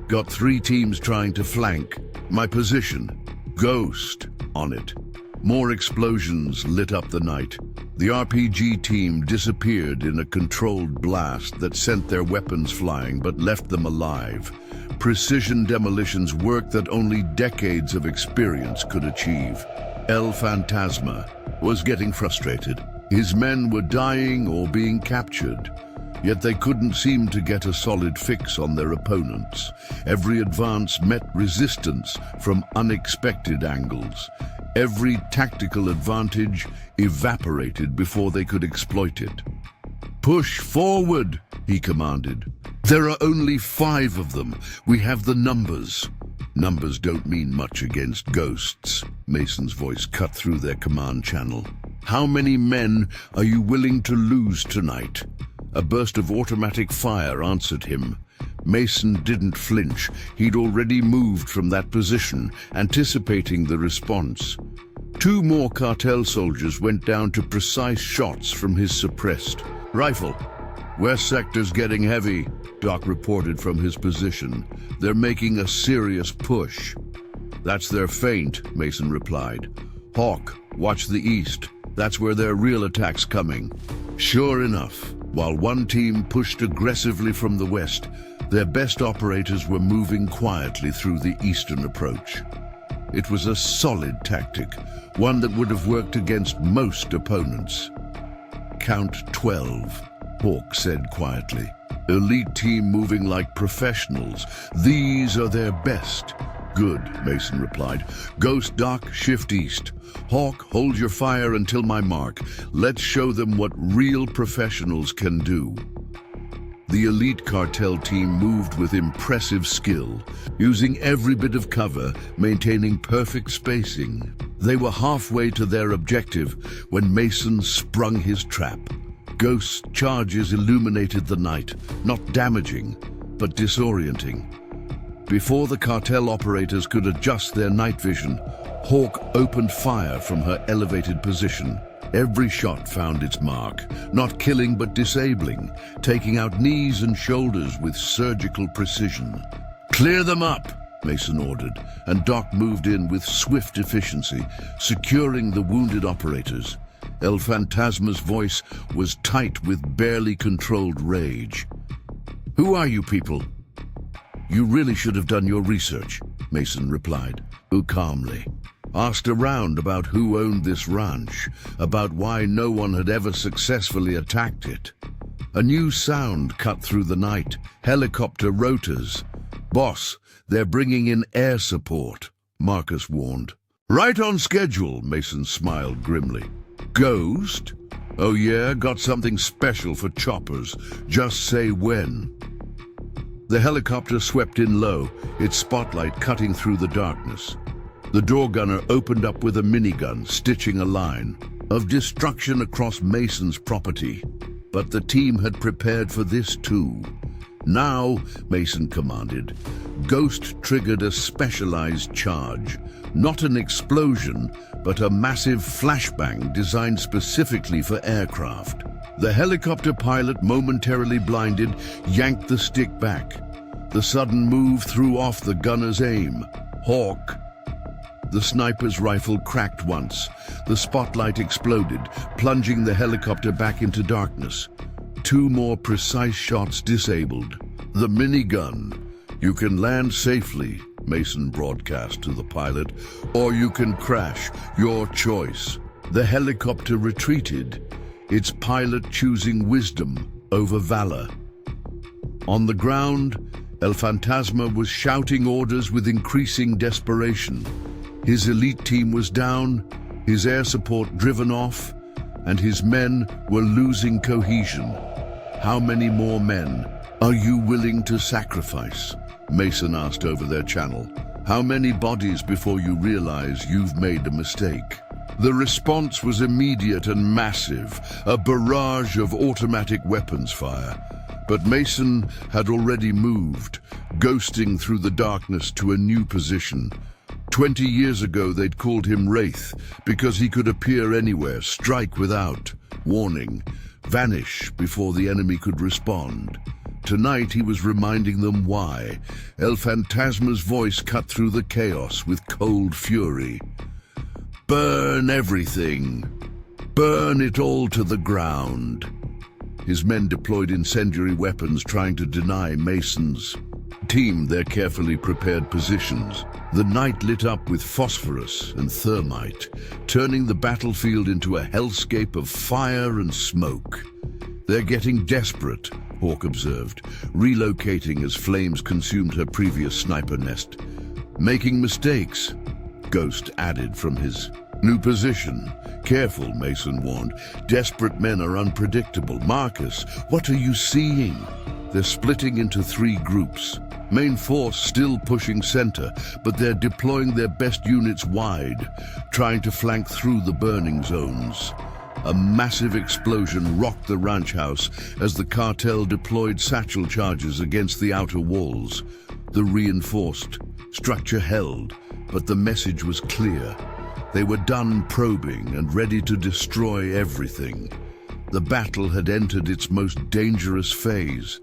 "Got 3 teams trying to flank. My position, Ghost on it." More explosions lit up the night. The RPG team disappeared in a controlled blast that sent their weapons flying but left them alive. Precision demolitions work that only decades of experience could achieve. El Fantasma was getting frustrated. His men were dying or being captured, yet they couldn't seem to get a solid fix on their opponents. Every advance met resistance from unexpected angles. Every tactical advantage evaporated before they could exploit it. "Push forward," he commanded. "There are only 5 of them. We have the numbers." "Numbers don't mean much against ghosts," Mason's voice cut through their command channel. "How many men are you willing to lose tonight?" A burst of automatic fire answered him. Mason didn't flinch. He'd already moved from that position, anticipating the response. 2 more cartel soldiers went down to precise shots from his suppressed rifle. "West sector's getting heavy," Doc reported from his position. "They're making a serious push." "That's their feint," Mason replied. "Hawk, watch the east. That's where their real attack's coming." Sure enough, while one team pushed aggressively from the west, their best operators were moving quietly through the eastern approach. It was a solid tactic, one that would have worked against most opponents. "Count 12, Hawk said quietly. "Elite team moving like professionals. These are their best." "Good," Mason replied. "Ghost, Doc, shift east. Hawk, hold your fire until my mark. Let's show them what real professionals can do." The elite cartel team moved with impressive skill, using every bit of cover, maintaining perfect spacing. They were halfway to their objective when Mason sprung his trap. Ghost charges illuminated the night, not damaging, but disorienting. Before the cartel operators could adjust their night vision, Hawk opened fire from her elevated position. Every shot found its mark, not killing but disabling, taking out knees and shoulders with surgical precision. "Clear them up," Mason ordered, and Doc moved in with swift efficiency, securing the wounded operators. El Fantasma's voice was tight with barely controlled rage. "Who are you people?" "You really should have done your research," Mason replied, calmly. "Asked around about who owned this ranch, about why no one had ever successfully attacked it." A new sound cut through the night, helicopter rotors. "Boss, they're bringing in air support," Marcus warned. "Right on schedule," Mason smiled grimly. "Ghost? Oh yeah, got something special for choppers. Just say when." The helicopter swept in low, its spotlight cutting through the darkness. The door gunner opened up with a minigun, stitching a line of destruction across Mason's property. But the team had prepared for this too. "Now," Mason commanded, Ghost triggered a specialized charge. Not an explosion, but a massive flashbang designed specifically for aircraft. The helicopter pilot, momentarily blinded, yanked the stick back. The sudden move threw off the gunner's aim. Hawk. The sniper's rifle cracked once. The spotlight exploded, plunging the helicopter back into darkness. 2 more precise shots disabled. The minigun. "You can land safely," Mason broadcast to the pilot, "or you can crash. Your choice." The helicopter retreated, its pilot choosing wisdom over valor. On the ground, El Fantasma was shouting orders with increasing desperation. His elite team was down, his air support driven off, and his men were losing cohesion. "How many more men are you willing to sacrifice?" Mason asked over their channel. "How many bodies before you realize you've made a mistake?" The response was immediate and massive, a barrage of automatic weapons fire. But Mason had already moved, ghosting through the darkness to a new position. 20 years ago they'd called him Wraith because he could appear anywhere, strike without warning, vanish before the enemy could respond. Tonight he was reminding them why. El Fantasma's voice cut through the chaos with cold fury. "Burn everything. Burn it all to the ground." His men deployed incendiary weapons, trying to deny Mason's team their carefully prepared positions. The night lit up with phosphorus and thermite, turning the battlefield into a hellscape of fire and smoke. "They're getting desperate," Hawk observed, relocating as flames consumed her previous sniper nest. "Making mistakes," Ghost added from his new position. "Careful," Mason warned. "Desperate men are unpredictable." "Marcus, what are you seeing?" "They're splitting into 3 groups. Main force still pushing center, but they're deploying their best units wide, trying to flank through the burning zones." A massive explosion rocked the ranch house as the cartel deployed satchel charges against the outer walls. The reinforced structure held, but the message was clear. They were done probing and ready to destroy everything. The battle had entered its most dangerous phase.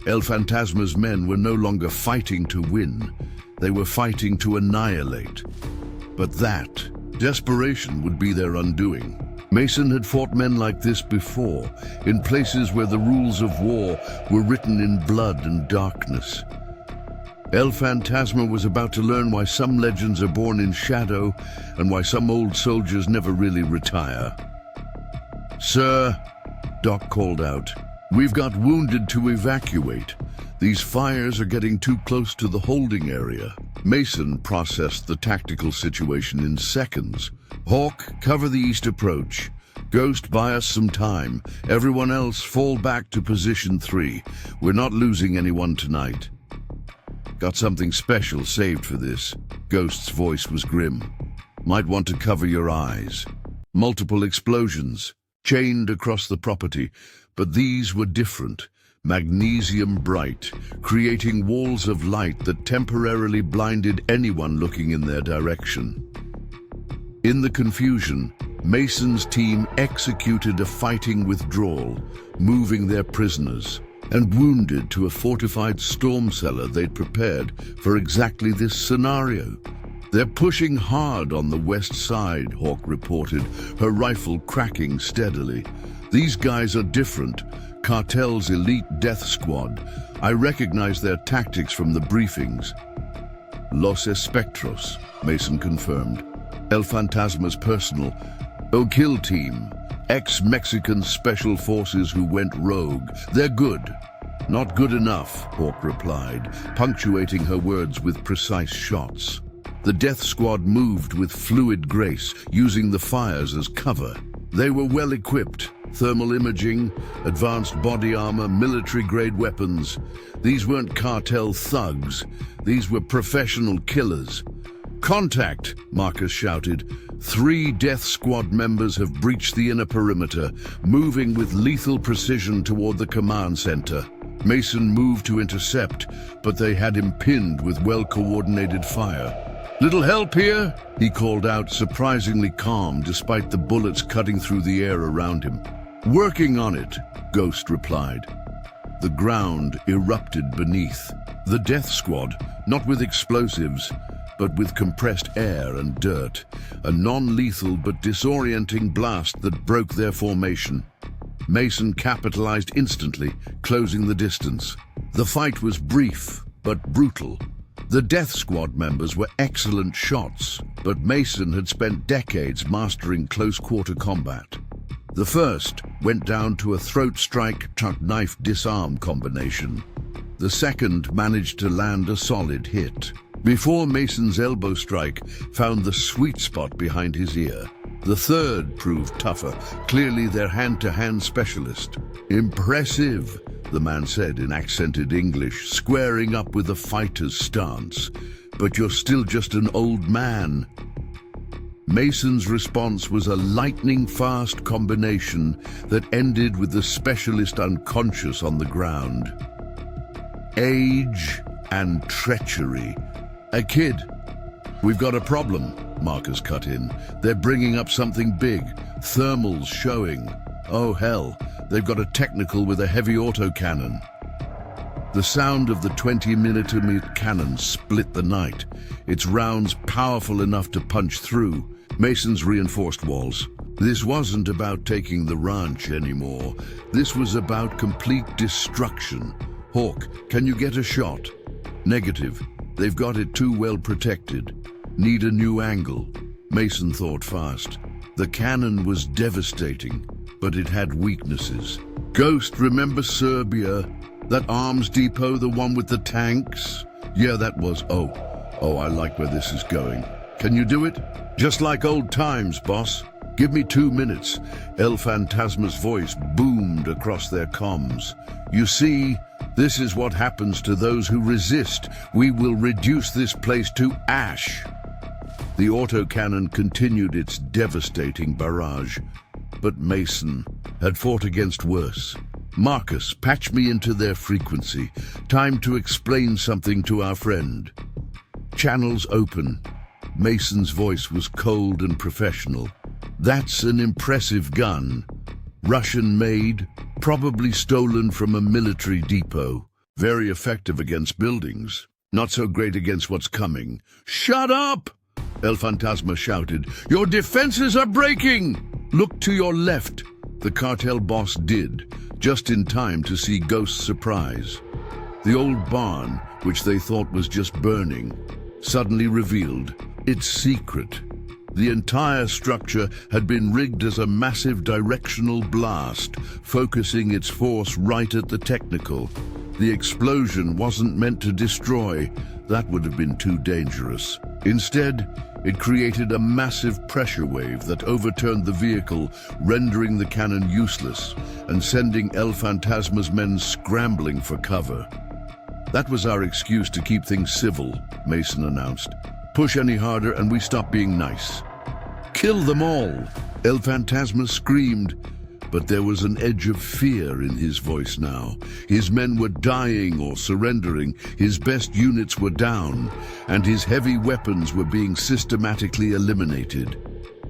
El Fantasma's men were no longer fighting to win. They were fighting to annihilate. But that desperation would be their undoing. Mason had fought men like this before, in places where the rules of war were written in blood and darkness. El Fantasma was about to learn why some legends are born in shadow and why some old soldiers never really retire. "Sir," Doc called out, "we've got wounded to evacuate. These fires are getting too close to the holding area." Mason processed the tactical situation in seconds. "Hawk, cover the east approach. Ghost, buy us some time. Everyone else, fall back to position 3. We're not losing anyone tonight." "Got something special saved for this." Ghost's voice was grim. "Might want to cover your eyes." Multiple explosions chained across the property, but these were different. magnesium bright, creating walls of light that temporarily blinded anyone looking in their direction. In the confusion, Mason's team executed a fighting withdrawal, moving their prisoners and wounded to a fortified storm cellar they'd prepared for exactly this scenario. "They're pushing hard on the west side," Hawk reported, her rifle cracking steadily. "These guys are different. Cartel's elite death squad. I recognize their tactics from the briefings." "Los Espectros," Mason confirmed. "El Fantasma's personal kill team. Ex-Mexican special forces who went rogue. They're good." "Not good enough," Hawk replied, punctuating her words with precise shots. The death squad moved with fluid grace, using the fires as cover. They were well equipped. Thermal imaging, advanced body armor, military-grade weapons. These weren't cartel thugs. These were professional killers. "Contact!" Marcus shouted. 3 death squad members have breached the inner perimeter, moving with lethal precision toward the command center. Mason moved to intercept, but they had him pinned with well-coordinated fire. "Little help here?" he called out, surprisingly calm despite the bullets cutting through the air around him. "Working on it," Ghost replied. The ground erupted beneath. The death squad, not with explosives, but with compressed air and dirt, a non-lethal but disorienting blast that broke their formation. Mason capitalized instantly, closing the distance. The fight was brief, but brutal. The death squad members were excellent shots, but Mason had spent decades mastering close-quarter combat. The first went down to a throat strike, chuck knife disarm combination. The second managed to land a solid hit, before Mason's elbow strike found the sweet spot behind his ear. The third proved tougher, clearly their hand-to-hand specialist. "Impressive," the man said in accented English, squaring up with a fighter's stance. "But you're still just an old man." Mason's response was a lightning-fast combination that ended with the specialist unconscious on the ground. Age and treachery. "A kid. We've got a problem," Marcus cut in. "They're bringing up something big. Thermals showing. Oh hell, they've got a technical with a heavy autocannon." The sound of the 20mm cannon split the night, its rounds powerful enough to punch through Mason's reinforced walls. This wasn't about taking the ranch anymore. This was about complete destruction. "Hawk, can you get a shot?" "Negative. They've got it too well protected. Need a new angle." Mason thought fast. The cannon was devastating, but it had weaknesses. "Ghost, remember Serbia? That arms depot, the one with the tanks?" "Yeah, that was. Oh, I like where this is going. Can you do it?" "Just like old times, boss. Give me 2 minutes." El Fantasma's voice boomed across their comms. "You see, this is what happens to those who resist. We will reduce this place to ash." The autocannon continued its devastating barrage, but Mason had fought against worse. "Marcus, patch me into their frequency. Time to explain something to our friend." Channels open. Mason's voice was cold and professional. "That's an impressive gun. Russian-made, probably stolen from a military depot. Very effective against buildings. Not so great against what's coming." "Shut up!" El Fantasma shouted. "Your defenses are breaking!" "Look to your left." The cartel boss did, just in time to see Ghost's surprise. The old barn, which they thought was just burning, suddenly revealed its secret. The entire structure had been rigged as a massive directional blast, focusing its force right at the technical. The explosion wasn't meant to destroy. That would have been too dangerous. Instead, it created a massive pressure wave that overturned the vehicle, rendering the cannon useless and sending El Fantasma's men scrambling for cover. "That was our excuse to keep things civil," Mason announced. "Push any harder and we stop being nice." "Kill them all!" El Fantasma screamed, but there was an edge of fear in his voice now. His men were dying or surrendering, his best units were down, and his heavy weapons were being systematically eliminated.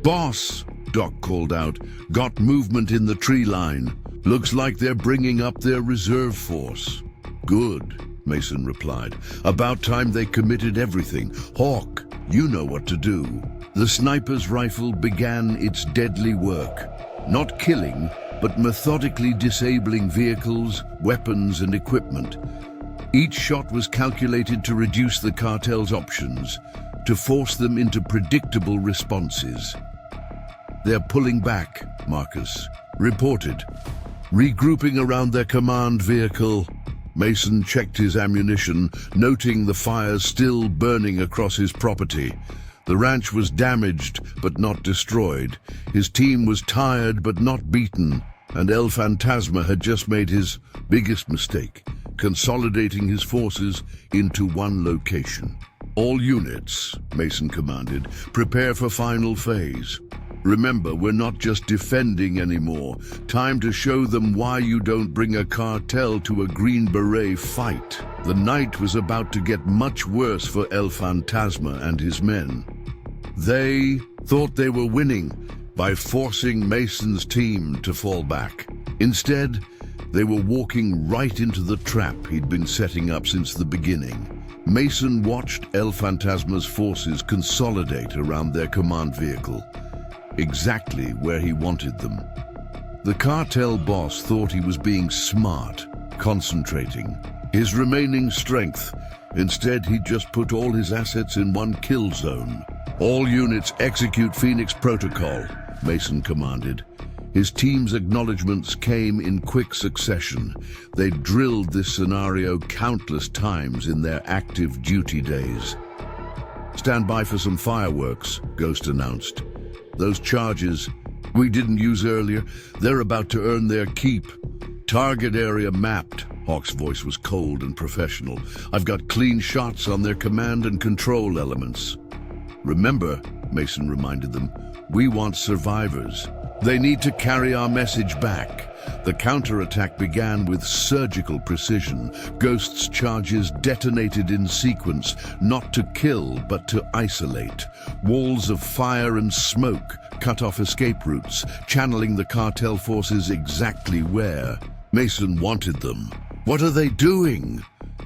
"Boss," Doc called out, "got movement in the tree line. Looks like they're bringing up their reserve force." "Good," Mason replied. "About time they committed everything. Hawk, you know what to do." The sniper's rifle began its deadly work, not killing, but methodically disabling vehicles, weapons, and equipment. Each shot was calculated to reduce the cartel's options, to force them into predictable responses. "They're pulling back," Marcus reported. Regrouping around their command vehicle, Mason checked his ammunition, noting the fires still burning across his property. The ranch was damaged, but not destroyed. His team was tired, but not beaten. And El Fantasma had just made his biggest mistake, consolidating his forces into one location. "All units," Mason commanded, "prepare for final phase. Remember, we're not just defending anymore. Time to show them why you don't bring a cartel to a Green Beret fight." The night was about to get much worse for El Fantasma and his men. They thought they were winning by forcing Mason's team to fall back. Instead, they were walking right into the trap he'd been setting up since the beginning. Mason watched El Fantasma's forces consolidate around their command vehicle, exactly where he wanted them. The cartel boss thought he was being smart, concentrating his remaining strength. Instead, he just put all his assets in one kill zone. "All units execute Phoenix Protocol," Mason commanded. His team's acknowledgements came in quick succession. They drilled this scenario countless times in their active duty days. "Stand by for some fireworks," Ghost announced. "Those charges we didn't use earlier, they're about to earn their keep." "Target area mapped." Hawk's voice was cold and professional. "I've got clean shots on their command and control elements." "Remember," Mason reminded them, "we want survivors. They need to carry our message back." The counterattack began with surgical precision. Ghost's charges detonated in sequence, not to kill, but to isolate. Walls of fire and smoke cut off escape routes, channeling the cartel forces exactly where Mason wanted them. "What are they doing?"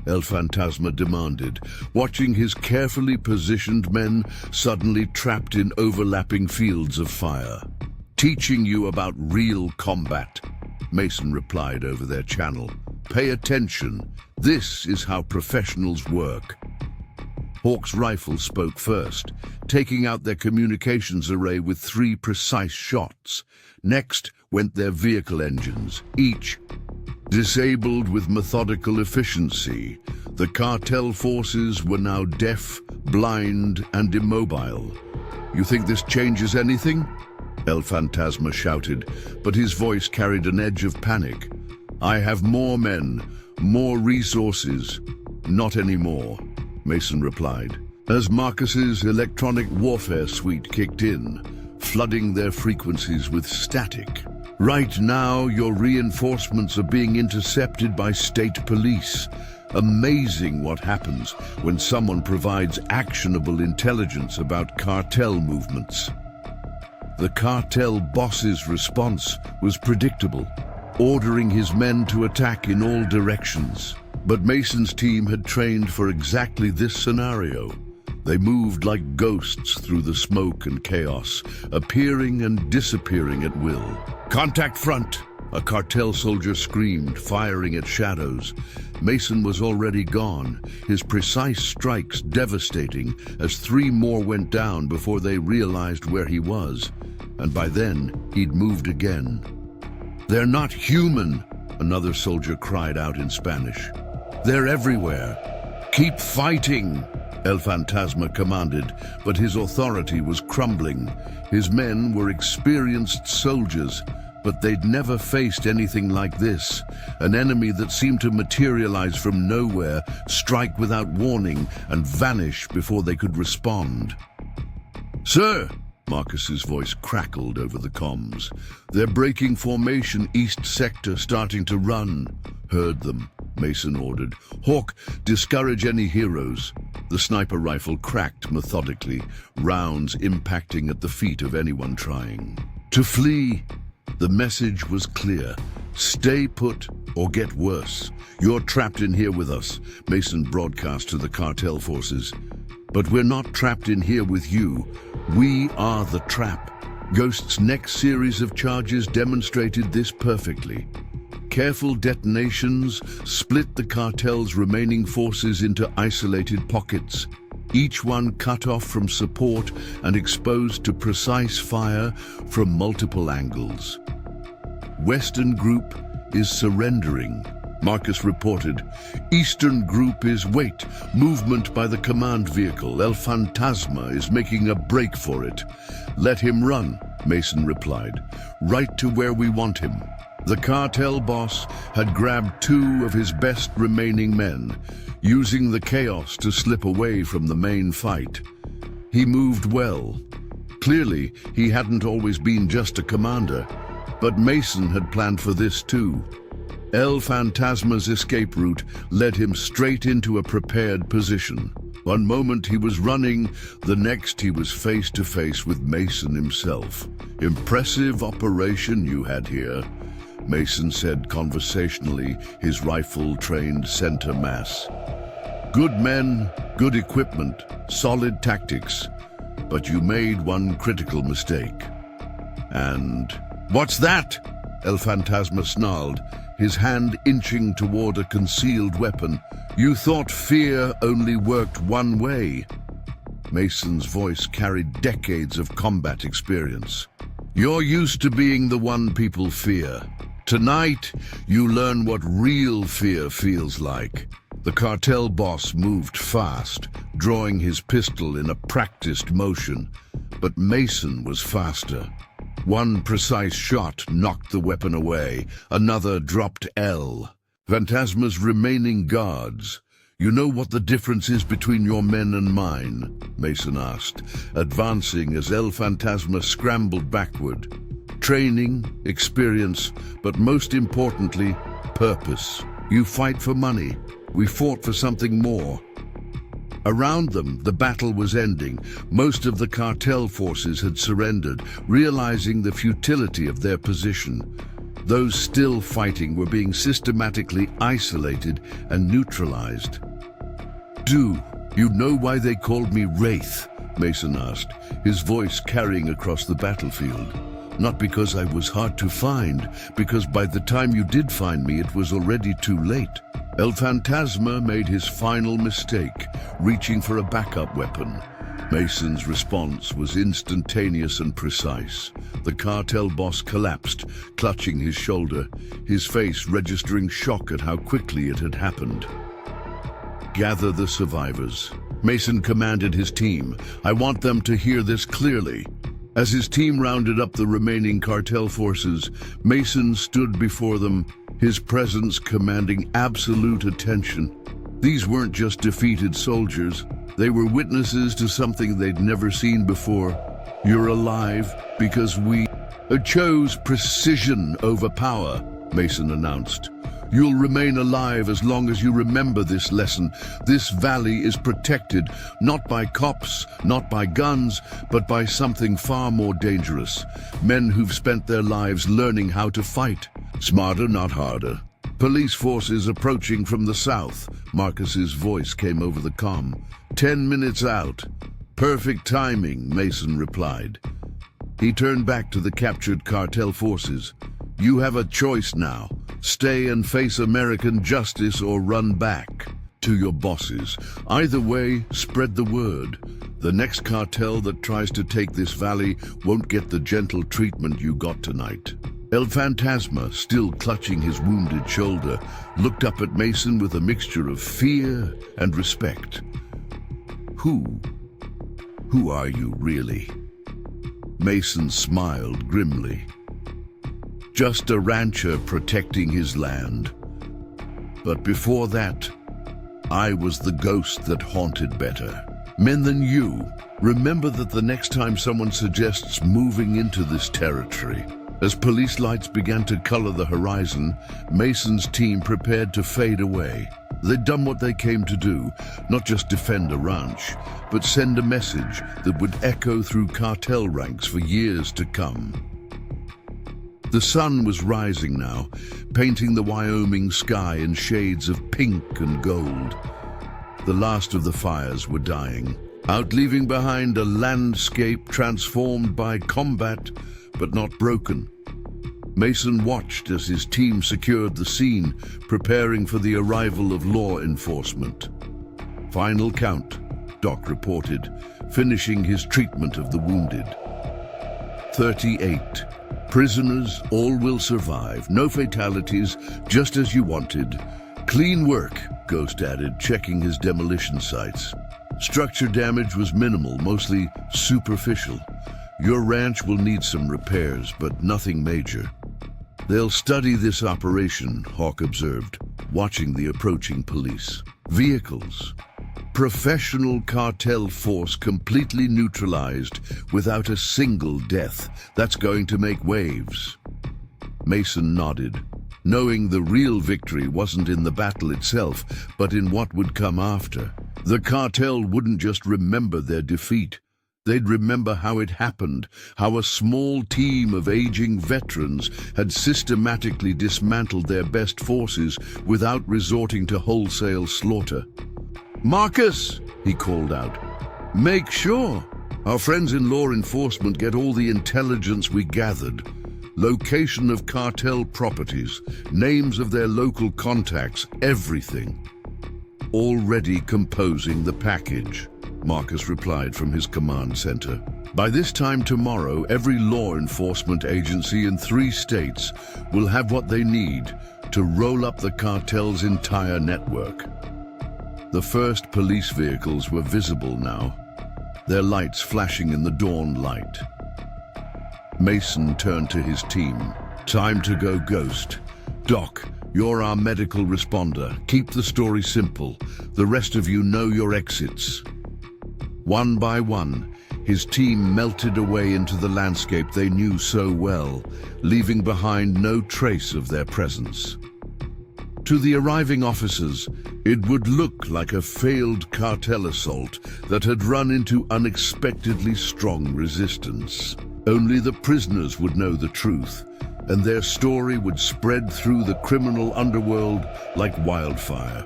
El Fantasma demanded, watching his carefully positioned men suddenly trapped in overlapping fields of fire. "Teaching you about real combat," Mason replied over their channel. "Pay attention. This is how professionals work." Hawk's rifle spoke first, taking out their communications array with 3 precise shots. Next went their vehicle engines, each disabled with methodical efficiency. The cartel forces were now deaf, blind, and immobile. "You think this changes anything?" El Fantasma shouted, but his voice carried an edge of panic. "I have more men, more resources." "Not anymore," Mason replied, as Marcus's electronic warfare suite kicked in, flooding their frequencies with static. "Right now, your reinforcements are being intercepted by state police. Amazing what happens when someone provides actionable intelligence about cartel movements." The cartel boss's response was predictable, ordering his men to attack in all directions. But Mason's team had trained for exactly this scenario. They moved like ghosts through the smoke and chaos, appearing and disappearing at will. "Contact front!" A cartel soldier screamed, firing at shadows. Mason was already gone, his precise strikes devastating as 3 more went down before they realized where he was. And by then, he'd moved again. "They're not human," another soldier cried out in Spanish. "They're everywhere. Keep fighting," El Fantasma commanded, but his authority was crumbling. His men were experienced soldiers, but they'd never faced anything like this. An enemy that seemed to materialize from nowhere, strike without warning, and vanish before they could respond. "Sir," Marcus's voice crackled over the comms. "They're breaking formation, east sector, starting to run." "Heard them," Mason ordered. "Hawk, discourage any heroes." The sniper rifle cracked methodically, rounds impacting at the feet of anyone trying to flee. The message was clear. "Stay put or get worse. You're trapped in here with us," Mason broadcast to the cartel forces. "But we're not trapped in here with you. We are the trap." Ghost's next series of charges demonstrated this perfectly. Careful detonations split the cartel's remaining forces into isolated pockets, each one cut off from support and exposed to precise fire from multiple angles. "Western Group is surrendering," Marcus reported. "Eastern Group is wait. Movement by the command vehicle. El Fantasma is making a break for it." "Let him run," Mason replied. "Right to where we want him." The cartel boss had grabbed 2 of his best remaining men, using the chaos to slip away from the main fight. He moved well. Clearly, he hadn't always been just a commander, but Mason had planned for this too. El Fantasma's escape route led him straight into a prepared position. One moment he was running, the next he was face to face with Mason himself. "Impressive operation you had here," Mason said conversationally, his rifle trained center mass. "Good men, good equipment, solid tactics, but you made one critical mistake." "And what's that?" El Fantasma snarled, his hand inching toward a concealed weapon. "You thought fear only worked one way." Mason's voice carried decades of combat experience. "You're used to being the one people fear. Tonight, you learn what real fear feels like." The cartel boss moved fast, drawing his pistol in a practiced motion, but Mason was faster. One precise shot knocked the weapon away, another dropped El Fantasma's remaining guards. "You know what the difference is between your men and mine?" Mason asked, advancing as El Fantasma scrambled backward. "Training, experience, but most importantly, purpose. You fight for money. We fought for something more." Around them, the battle was ending. Most of the cartel forces had surrendered, realizing the futility of their position. Those still fighting were being systematically isolated and neutralized. "Do you know why they called me Wraith?" Mason asked, his voice carrying across the battlefield. "Not because I was hard to find, because by the time you did find me, it was already too late." El Fantasma made his final mistake, reaching for a backup weapon. Mason's response was instantaneous and precise. The cartel boss collapsed, clutching his shoulder, his face registering shock at how quickly it had happened. "Gather the survivors," Mason commanded his team. "I want them to hear this clearly." As his team rounded up the remaining cartel forces, Mason stood before them, his presence commanding absolute attention. These weren't just defeated soldiers. They were witnesses to something they'd never seen before. "You're alive because we chose precision over power," Mason announced. "You'll remain alive as long as you remember this lesson. This valley is protected, not by cops, not by guns, but by something far more dangerous. Men who've spent their lives learning how to fight. Smarter, not harder." "Police forces approaching from the south," Marcus's voice came over the comm. 10 minutes out." "Perfect timing," Mason replied. He turned back to the captured cartel forces. "You have a choice now. Stay and face American justice or run back to your bosses. Either way, spread the word. The next cartel that tries to take this valley won't get the gentle treatment you got tonight." El Fantasma, still clutching his wounded shoulder, looked up at Mason with a mixture of fear and respect. Who are you really?" Mason smiled grimly. "Just a rancher protecting his land. But before that, I was the ghost that haunted better men than you, Remember that the next time someone suggests moving into this territory. As police lights began to color the horizon, Mason's team prepared to fade away. They'd done what they came to do, not just defend a ranch, but send a message that would echo through cartel ranks for years to come. The sun was rising now, painting the Wyoming sky in shades of pink and gold. The last of the fires were dying, out leaving behind a landscape transformed by combat, but not broken. Mason watched as his team secured the scene, preparing for the arrival of law enforcement. Final count, Doc reported, finishing his treatment of the wounded. 38. Prisoners, all will survive. No fatalities, just as you wanted. Clean work, Ghost added, checking his demolition sites. Structure damage was minimal, mostly superficial. Your ranch will need some repairs, but nothing major. They'll study this operation, Hawk observed, watching the approaching police. Vehicles. Professional cartel force completely neutralized without a single death. That's going to make waves. Mason nodded, knowing the real victory wasn't in the battle itself, but in what would come after. The cartel wouldn't just remember their defeat. They'd remember how it happened, how a small team of aging veterans had systematically dismantled their best forces without resorting to wholesale slaughter. "Marcus," he called out, "make sure our friends in law enforcement get all the intelligence we gathered. Location of cartel properties, names of their local contacts, everything." "Already composing the package," Marcus replied from his command center. "By this time tomorrow, every law enforcement agency in 3 states will have what they need to roll up the cartel's entire network." The first police vehicles were visible now, their lights flashing in the dawn light. Mason turned to his team. "Time to go, Ghost. Doc, you're our medical responder. Keep the story simple. The rest of you know your exits." One by one, his team melted away into the landscape they knew so well, leaving behind no trace of their presence. To the arriving officers, it would look like a failed cartel assault that had run into unexpectedly strong resistance. Only the prisoners would know the truth, and their story would spread through the criminal underworld like wildfire.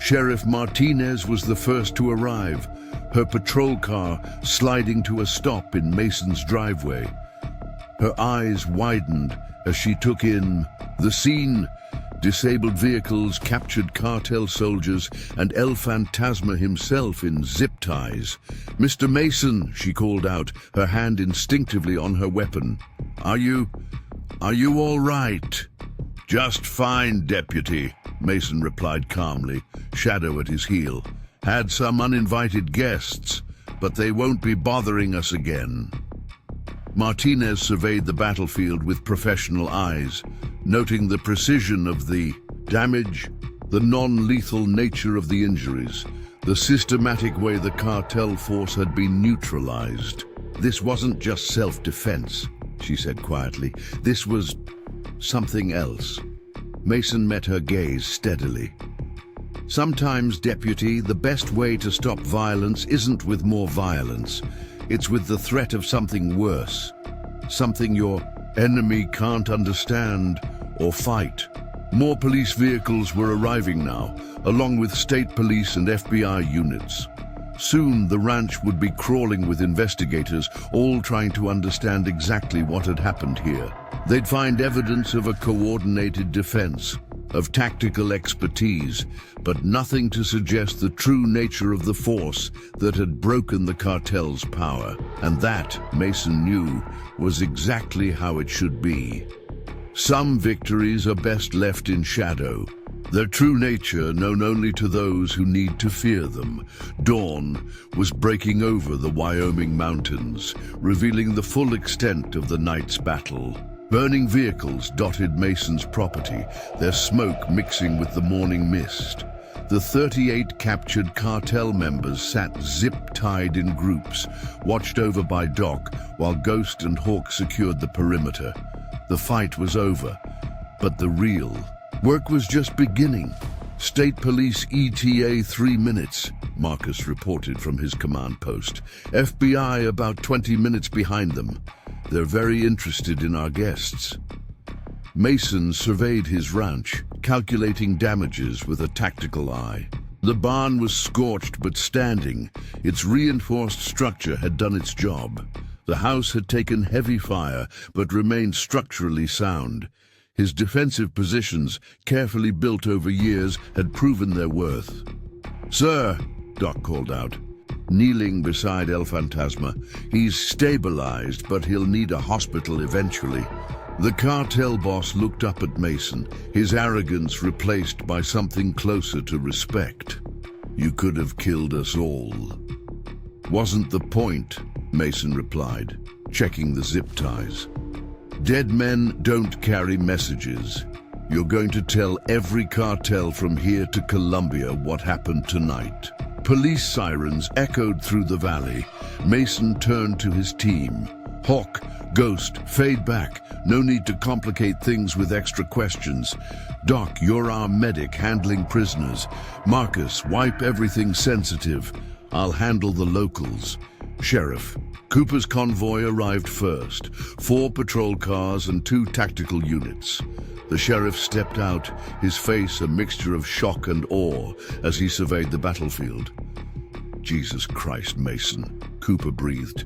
Sheriff Martinez was the first to arrive, her patrol car sliding to a stop in Mason's driveway. Her eyes widened as she took in the scene. Disabled vehicles, captured cartel soldiers, and El Fantasma himself in zip ties. "Mr. Mason," she called out, her hand instinctively on her weapon. Are you all right?" "Just fine, Deputy," Mason replied calmly, Shadow at his heel. "Had some uninvited guests, but they won't be bothering us again." Martinez surveyed the battlefield with professional eyes, noting the precision of the damage, the non-lethal nature of the injuries, the systematic way the cartel force had been neutralized. "This wasn't just self-defense," she said quietly. "This was something else." Mason met her gaze steadily. "Sometimes, Deputy, the best way to stop violence isn't with more violence. It's with the threat of something worse, something your enemy can't understand or fight." More police vehicles were arriving now, along with state police and FBI units. Soon the ranch would be crawling with investigators, all trying to understand exactly what had happened here. They'd find evidence of a coordinated defense, of tactical expertise, but nothing to suggest the true nature of the force that had broken the cartel's power. And that, Mason knew, was exactly how it should be. Some victories are best left in shadow, their true nature known only to those who need to fear them. Dawn was breaking over the Wyoming mountains, revealing the full extent of the night's battle. Burning vehicles dotted Mason's property, their smoke mixing with the morning mist. The 38 captured cartel members sat zip-tied in groups, watched over by Doc, while Ghost and Hawk secured the perimeter. The fight was over, but the real work was just beginning. State Police ETA 3 minutes, Marcus reported from his command post. FBI about 20 minutes behind them. They're very interested in our guests. Mason surveyed his ranch, calculating damages with a tactical eye. The barn was scorched but standing. Its reinforced structure had done its job. The house had taken heavy fire but remained structurally sound. His defensive positions, carefully built over years, had proven their worth. "Sir," Doc called out, kneeling beside El Fantasma. "He's stabilized, but he'll need a hospital eventually." The cartel boss looked up at Mason, his arrogance replaced by something closer to respect. "You could have killed us all." "Wasn't the point," Mason replied, checking the zip ties. "Dead men don't carry messages. You're going to tell every cartel from here to Colombia what happened tonight." Police sirens echoed through the valley. Mason turned to his team. "Hawk, Ghost, fade back. No need to complicate things with extra questions. Doc, you're our medic handling prisoners. Marcus, wipe everything sensitive. I'll handle the locals." "Sheriff." Cooper's convoy arrived first, 4 patrol cars and 2 tactical units. The sheriff stepped out, his face a mixture of shock and awe as he surveyed the battlefield. "Jesus Christ, Mason," Cooper breathed.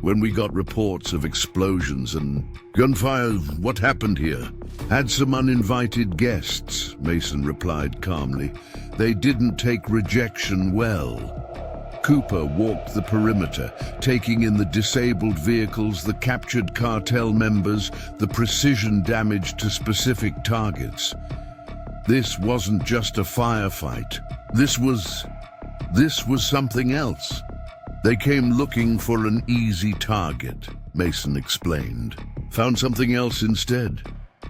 "When we got reports of explosions and gunfire, what happened here?" "Had some uninvited guests," Mason replied calmly. "They didn't take rejection well." Cooper walked the perimeter, taking in the disabled vehicles, the captured cartel members, the precision damage to specific targets. This wasn't just a firefight. This was something else. "They came looking for an easy target," Mason explained. "Found something else instead.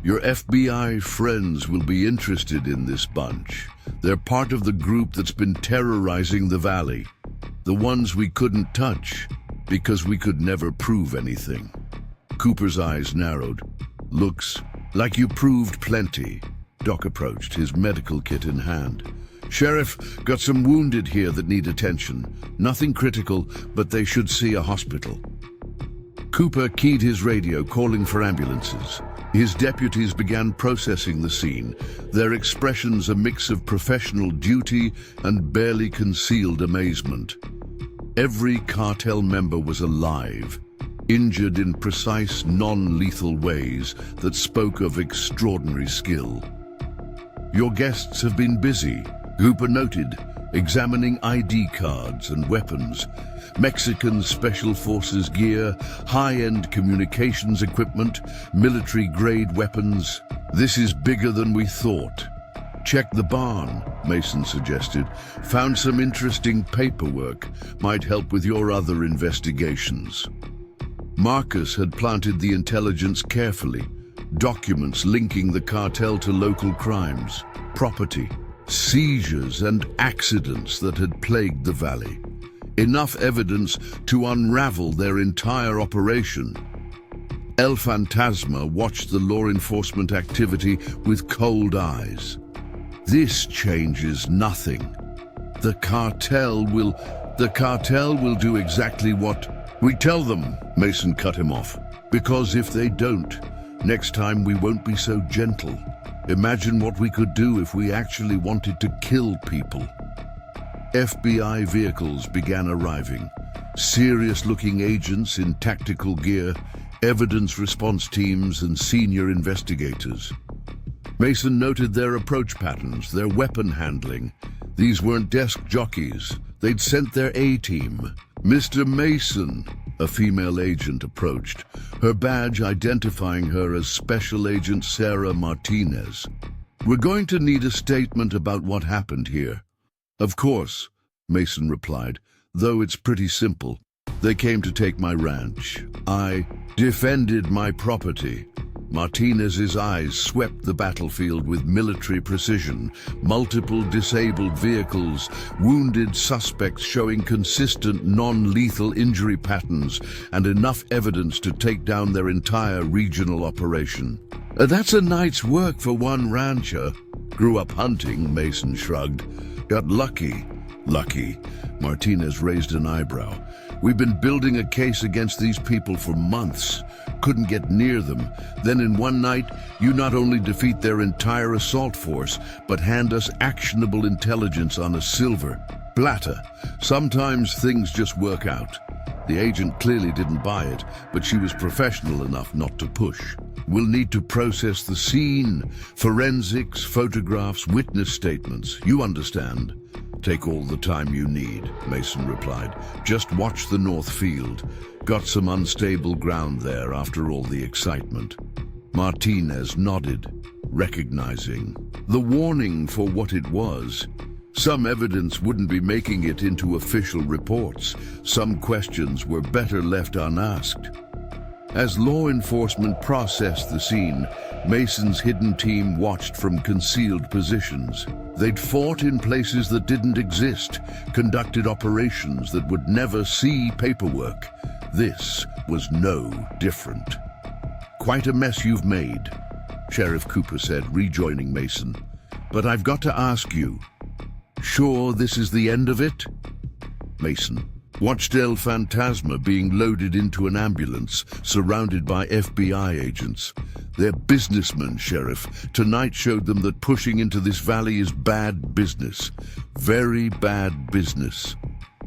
Your FBI friends will be interested in this bunch. They're part of the group that's been terrorizing the valley. The ones we couldn't touch, because we could never prove anything." Cooper's eyes narrowed. "Looks like you proved plenty." Doc approached, his medical kit in hand. "Sheriff, got some wounded here that need attention. Nothing critical, but they should see a hospital." Cooper keyed his radio, calling for ambulances. His deputies began processing the scene, their expressions a mix of professional duty and barely concealed amazement. Every cartel member was alive, injured in precise, non-lethal ways that spoke of extraordinary skill. "Your guests have been busy," Cooper noted, examining ID cards and weapons, Mexican Special Forces gear, high-end communications equipment, military-grade weapons. "This is bigger than we thought." "Check the barn," Mason suggested. "Found some interesting paperwork. Might help with your other investigations." Marcus had planted the intelligence carefully, documents linking the cartel to local crimes, property, seizures and accidents that had plagued the valley. Enough evidence to unravel their entire operation. El Fantasma watched the law enforcement activity with cold eyes. "This changes nothing. The cartel will do exactly what we tell them," Mason cut him off. "Because if they don't, next time we won't be so gentle. Imagine what we could do if we actually wanted to kill people." FBI vehicles began arriving. Serious-looking agents in tactical gear, evidence response teams, and senior investigators. Mason noted their approach patterns, their weapon handling. These weren't desk jockeys. They'd sent their A-team. "Mr. Mason," a female agent approached, her badge identifying her as Special Agent Sarah Martinez. "We're going to need a statement about what happened here." "Of course," Mason replied, "though it's pretty simple. They came to take my ranch. I defended my property. Martinez's eyes swept the battlefield with military precision. Multiple disabled vehicles, wounded suspects showing consistent non-lethal injury patterns, and enough evidence to take down their entire regional operation. That's a night's work for one rancher. Grew up hunting, Mason shrugged. Got lucky. Lucky. Martinez raised an eyebrow. We've been building a case against these people for months. Couldn't get near them. Then in one night, you not only defeat their entire assault force, but hand us actionable intelligence on a silver platter. Sometimes things just work out. The agent clearly didn't buy it, but she was professional enough not to push. We'll need to process the scene. Forensics, photographs, witness statements. You understand. Take all the time you need, Mason replied. Just watch the North Field. Got some unstable ground there after all the excitement. Martinez nodded, recognizing the warning for what it was. Some evidence wouldn't be making it into official reports. Some questions were better left unasked. As law enforcement processed the scene, Mason's hidden team watched from concealed positions. They'd fought in places that didn't exist, conducted operations that would never see paperwork. This was no different. Quite a mess you've made, Sheriff Cooper said, rejoining Mason. But I've got to ask you, sure this is the end of it? Mason watched El Fantasma being loaded into an ambulance, surrounded by FBI agents. They're businessmen, Sheriff. Tonight showed them that pushing into this valley is bad business. Very bad business.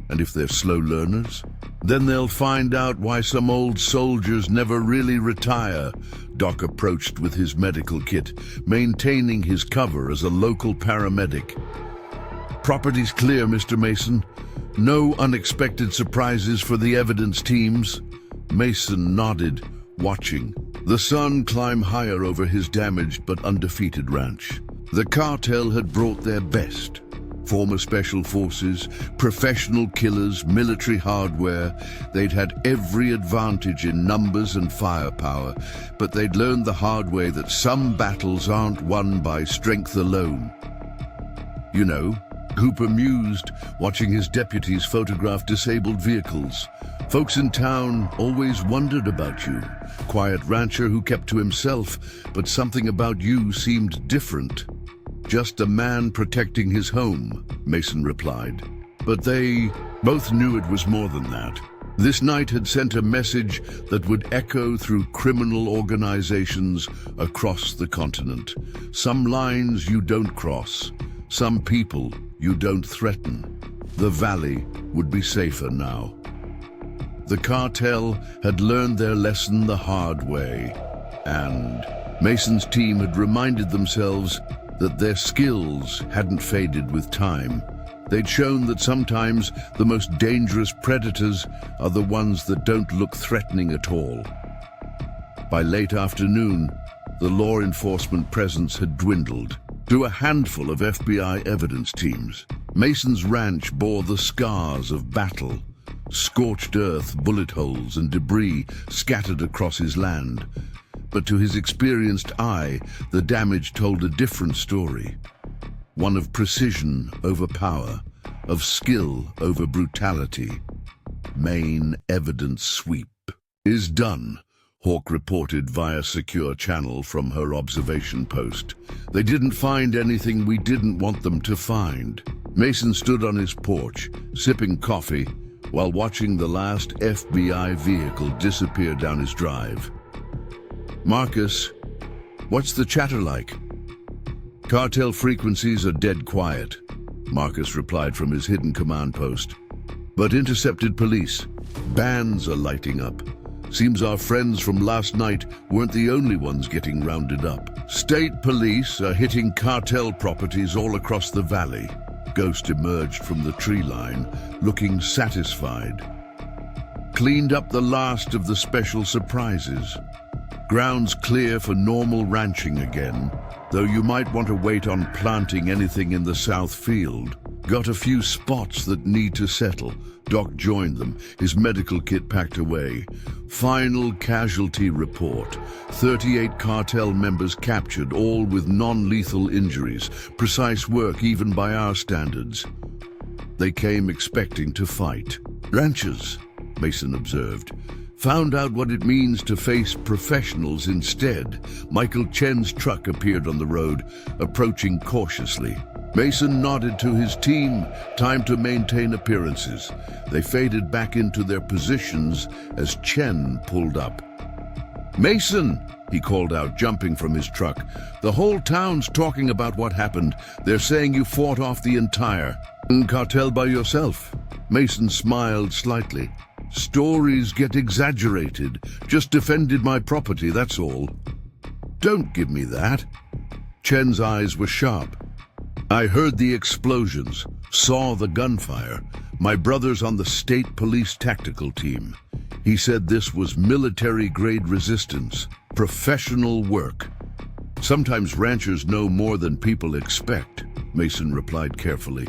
And if they're slow learners, then they'll find out why some old soldiers never really retire. Doc approached with his medical kit, maintaining his cover as a local paramedic. Property's clear, Mr. Mason. No unexpected surprises for the evidence teams. Mason nodded, watching the sun climb higher over his damaged but undefeated ranch. The cartel had brought their best. Former special forces, professional killers, military hardware. They'd had every advantage in numbers and firepower, but they'd learned the hard way that some battles aren't won by strength alone. You know, Cooper mused, watching his deputies photograph disabled vehicles. Folks in town always wondered about you. Quiet rancher who kept to himself, but something about you seemed different. Just a man protecting his home, Mason replied. But they both knew it was more than that. This night had sent a message that would echo through criminal organizations across the continent. Some lines you don't cross. Some people you don't threaten. The valley would be safer now. The cartel had learned their lesson the hard way, and Mason's team had reminded themselves that their skills hadn't faded with time. They'd shown that sometimes the most dangerous predators are the ones that don't look threatening at all. By late afternoon, the law enforcement presence had dwindled to a handful of FBI evidence teams. Mason's ranch bore the scars of battle, scorched earth, bullet holes, and debris scattered across his land. But to his experienced eye, the damage told a different story. One of precision over power, of skill over brutality. Main evidence sweep is done, Hawk reported via secure channel from her observation post. They didn't find anything we didn't want them to find. Mason stood on his porch, sipping coffee, while watching the last FBI vehicle disappear down his drive. Marcus, what's the chatter like? Cartel frequencies are dead quiet, Marcus replied from his hidden command post. But intercepted police. Bands are lighting up. Seems our friends from last night weren't the only ones getting rounded up. State police are hitting cartel properties all across the valley. Ghost emerged from the tree line, looking satisfied. Cleaned up the last of the special surprises. Ground's clear for normal ranching again, though you might want to wait on planting anything in the south field. Got a few spots that need to settle. Doc joined them, his medical kit packed away. Final casualty report. 38 cartel members captured, all with non-lethal injuries. Precise work even by our standards. They came expecting to fight. Ranchers, Mason observed. Found out what it means to face professionals instead. Michael Chen's truck appeared on the road, approaching cautiously. Mason nodded to his team. Time to maintain appearances. They faded back into their positions as Chen pulled up. "Mason!" he called out, jumping from his truck. "The whole town's talking about what happened. They're saying you fought off the entire cartel by yourself." Mason smiled slightly. "Stories get exaggerated. Just defended my property, that's all." "Don't give me that." Chen's eyes were sharp. "I heard the explosions, saw the gunfire. My brother's on the state police tactical team. He said this was military-grade resistance, professional work." "Sometimes ranchers know more than people expect," Mason replied carefully.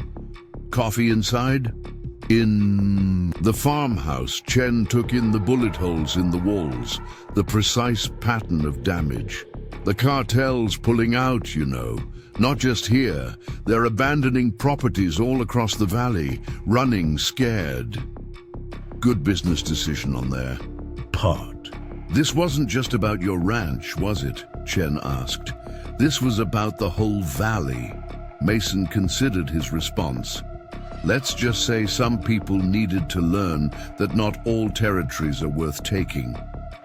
"Coffee inside?" In the farmhouse, Chen took in the bullet holes in the walls, the precise pattern of damage. "The cartel's pulling out, you know. Not just here. They're abandoning properties all across the valley, running scared." "Good business decision on their part." "This wasn't just about your ranch, was it?" Chen asked. "This was about the whole valley." Mason considered his response. "Let's just say some people needed to learn that not all territories are worth taking."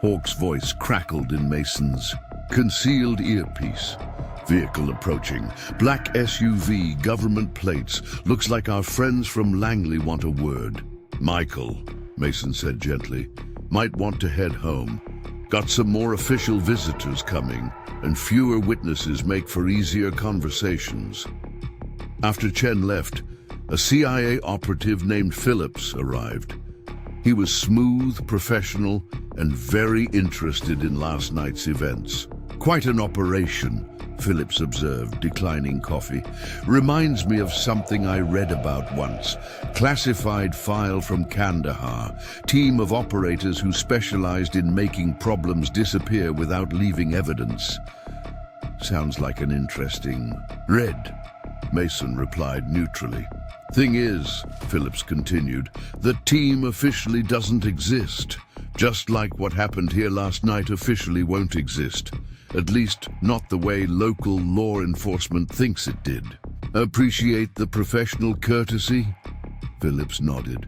Hawk's voice crackled in Mason's concealed earpiece. Vehicle approaching. Black SUV, government plates. "Looks like our friends from Langley want a word." "Michael," Mason said gently, "might want to head home. Got some more official visitors coming, and fewer witnesses make for easier conversations." After Chen left, a CIA operative named Phillips arrived. He was smooth, professional, and very interested in last night's events. "Quite an operation," Phillips observed, declining coffee. "Reminds me of something I read about once. Classified file from Kandahar. Team of operators who specialized in making problems disappear without leaving evidence." "Sounds like an interesting read," Mason replied neutrally. "Thing is," Phillips continued, "the team officially doesn't exist. Just like what happened here last night officially won't exist. At least, not the way local law enforcement thinks it did." "Appreciate the professional courtesy?" Phillips nodded.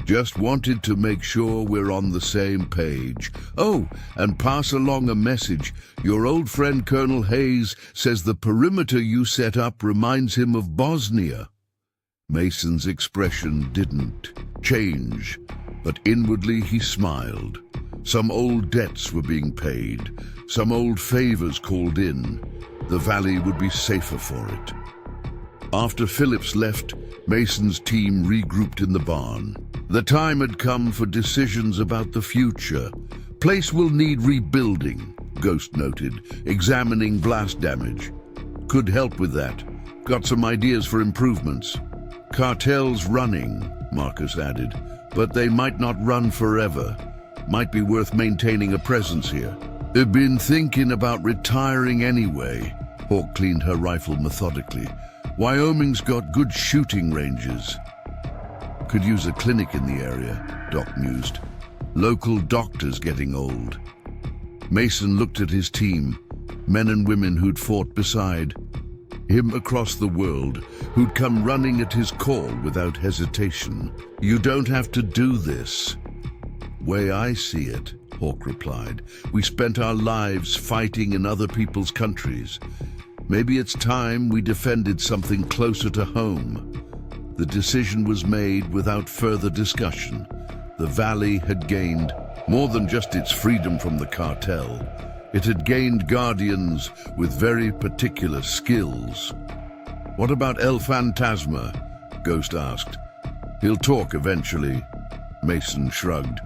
"Just wanted to make sure we're on the same page. Oh, and pass along a message. Your old friend Colonel Hayes says the perimeter you set up reminds him of Bosnia." Mason's expression didn't change, but inwardly he smiled. Some old debts were being paid, some old favors called in. The valley would be safer for it. After Phillips left, Mason's team regrouped in the barn. The time had come for decisions about the future. "Place will need rebuilding," Ghost noted, examining blast damage. "Could help with that. Got some ideas for improvements." "Cartels running," Marcus added, "but they might not run forever. Might be worth maintaining a presence here." "I've been thinking about retiring anyway." Hawk cleaned her rifle methodically. "Wyoming's got good shooting ranges." "Could use a clinic in the area," Doc mused. "Local doctors getting old." Mason looked at his team, men and women who'd fought beside him across the world, who'd come running at his call without hesitation. "You don't have to do this." "Way I see it," Hawk replied, "we spent our lives fighting in other people's countries. Maybe it's time we defended something closer to home." The decision was made without further discussion. The valley had gained more than just its freedom from the cartel. It had gained guardians with very particular skills. "What about El Fantasma?" Ghost asked. "He'll talk eventually." Mason shrugged.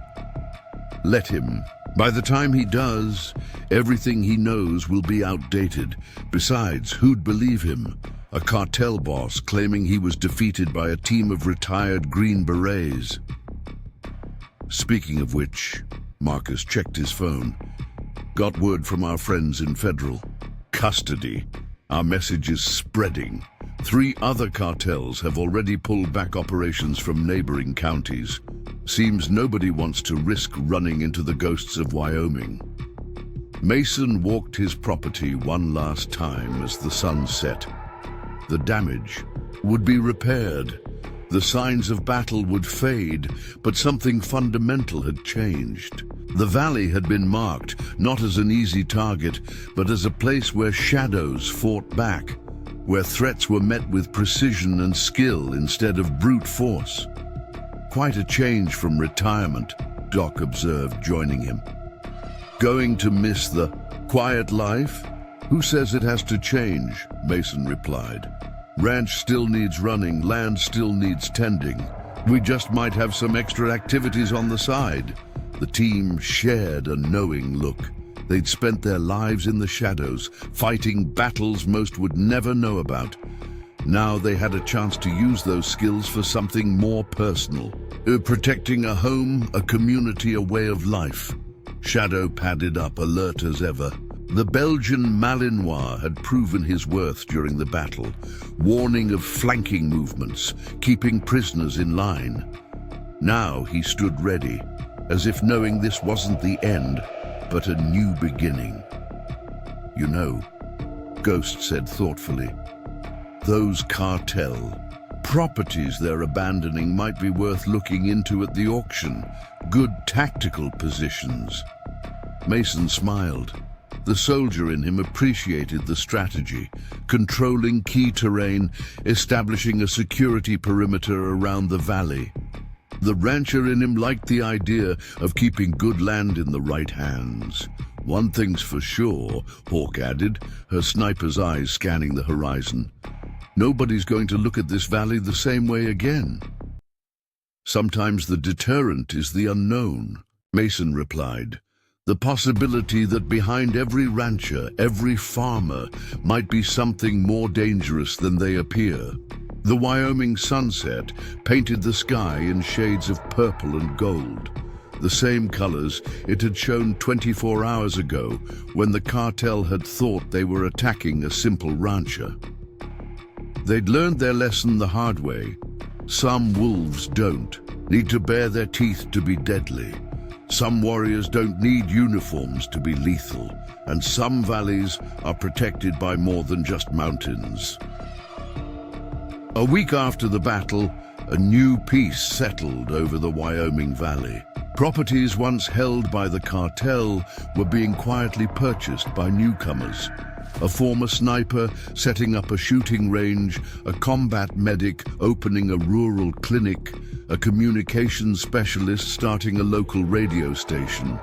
"Let him. By the time he does, everything he knows will be outdated. Besides, who'd believe him? a cartel boss claiming he was defeated by a team of retired Green Berets. Speaking of which, Marcus checked his phone. Got word from our friends in federal custody. Our message is spreading. 3 other cartels have already pulled back operations from neighboring counties. Seems nobody wants to risk running into the ghosts of Wyoming. Mason walked his property one last time as the sun set. The damage would be repaired. The signs of battle would fade, but something fundamental had changed. The valley had been marked not as an easy target, but as a place where shadows fought back, where threats were met with precision and skill instead of brute force. Quite a change from retirement, Doc observed, joining him. Going to miss the quiet life? Who says it has to change? Mason replied. Ranch still needs running, land still needs tending. We just might have some extra activities on the side. The team shared a knowing look. They'd spent their lives in the shadows, fighting battles most would never know about. Now they had a chance to use those skills for something more personal. Protecting a home, a community, a way of life. Shadow padded up, alert as ever. The Belgian Malinois had proven his worth during the battle, warning of flanking movements, keeping prisoners in line. Now he stood ready, as if knowing this wasn't the end, but a new beginning. You know, Ghost said thoughtfully, those cartel properties they're abandoning might be worth looking into at the auction. Good tactical positions. Mason smiled. The soldier in him appreciated the strategy, controlling key terrain, establishing a security perimeter around the valley. The rancher in him liked the idea of keeping good land in the right hands. One thing's for sure, Hawk added, her sniper's eyes scanning the horizon. Nobody's going to look at this valley the same way again. Sometimes the deterrent is the unknown, Mason replied. The possibility that behind every rancher, every farmer, might be something more dangerous than they appear. The Wyoming sunset painted the sky in shades of purple and gold, the same colors it had shown 24 hours ago when the cartel had thought they were attacking a simple rancher. They'd learned their lesson the hard way. Some wolves don't need to bare their teeth to be deadly. Some warriors don't need uniforms to be lethal, and some valleys are protected by more than just mountains. A week after the battle, a new peace settled over the Wyoming Valley. Properties once held by the cartel were being quietly purchased by newcomers. A former sniper setting up a shooting range, a combat medic opening a rural clinic, a communications specialist starting a local radio station.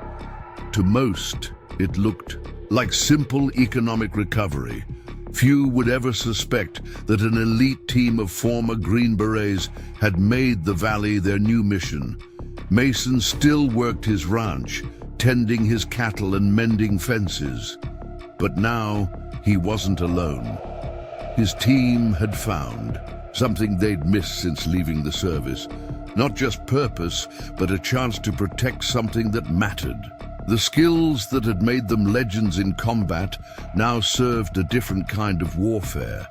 To most, it looked like simple economic recovery. Few would ever suspect that an elite team of former Green Berets had made the valley their new mission. Mason still worked his ranch, tending his cattle and mending fences. But now, he wasn't alone. His team had found something they'd missed since leaving the service. Not just purpose, but a chance to protect something that mattered. The skills that had made them legends in combat now served a different kind of warfare,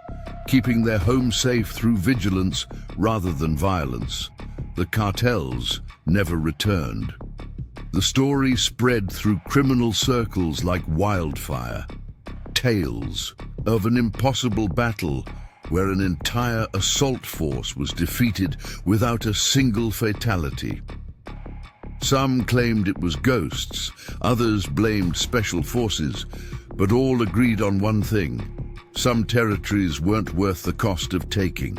keeping their home safe through vigilance rather than violence. The cartels never returned. The story spread through criminal circles like wildfire. Tales of an impossible battle where an entire assault force was defeated without a single fatality. Some claimed it was ghosts, others blamed special forces, but all agreed on one thing: some territories weren't worth the cost of taking.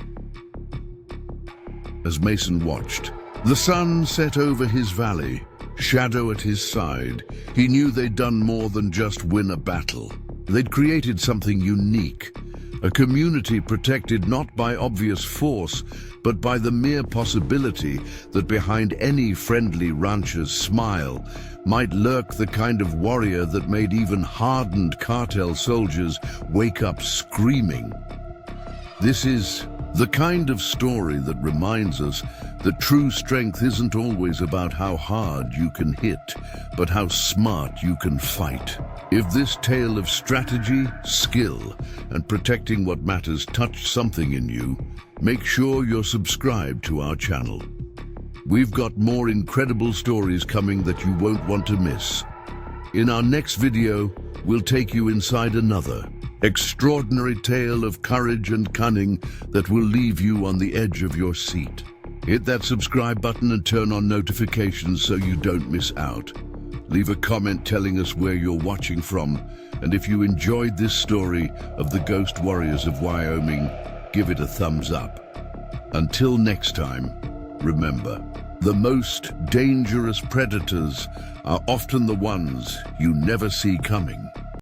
As Mason watched, the sun set over his valley, shadow at his side. He knew they'd done more than just win a battle. They'd created something unique, a community protected not by obvious force, but by the mere possibility that behind any friendly rancher's smile might lurk the kind of warrior that made even hardened cartel soldiers wake up screaming. This is the kind of story that reminds us that true strength isn't always about how hard you can hit, but how smart you can fight. If this tale of strategy, skill, and protecting what matters touched something in you, make sure you're subscribed to our channel. We've got more incredible stories coming that you won't want to miss. In our next video, we'll take you inside another extraordinary tale of courage and cunning that will leave you on the edge of your seat. Hit that subscribe button and turn on notifications so you don't miss out. Leave a comment telling us where you're watching from, and if you enjoyed this story of the Ghost Warriors of Wyoming, give it a thumbs up. Until next time, remember, the most dangerous predators are often the ones you never see coming.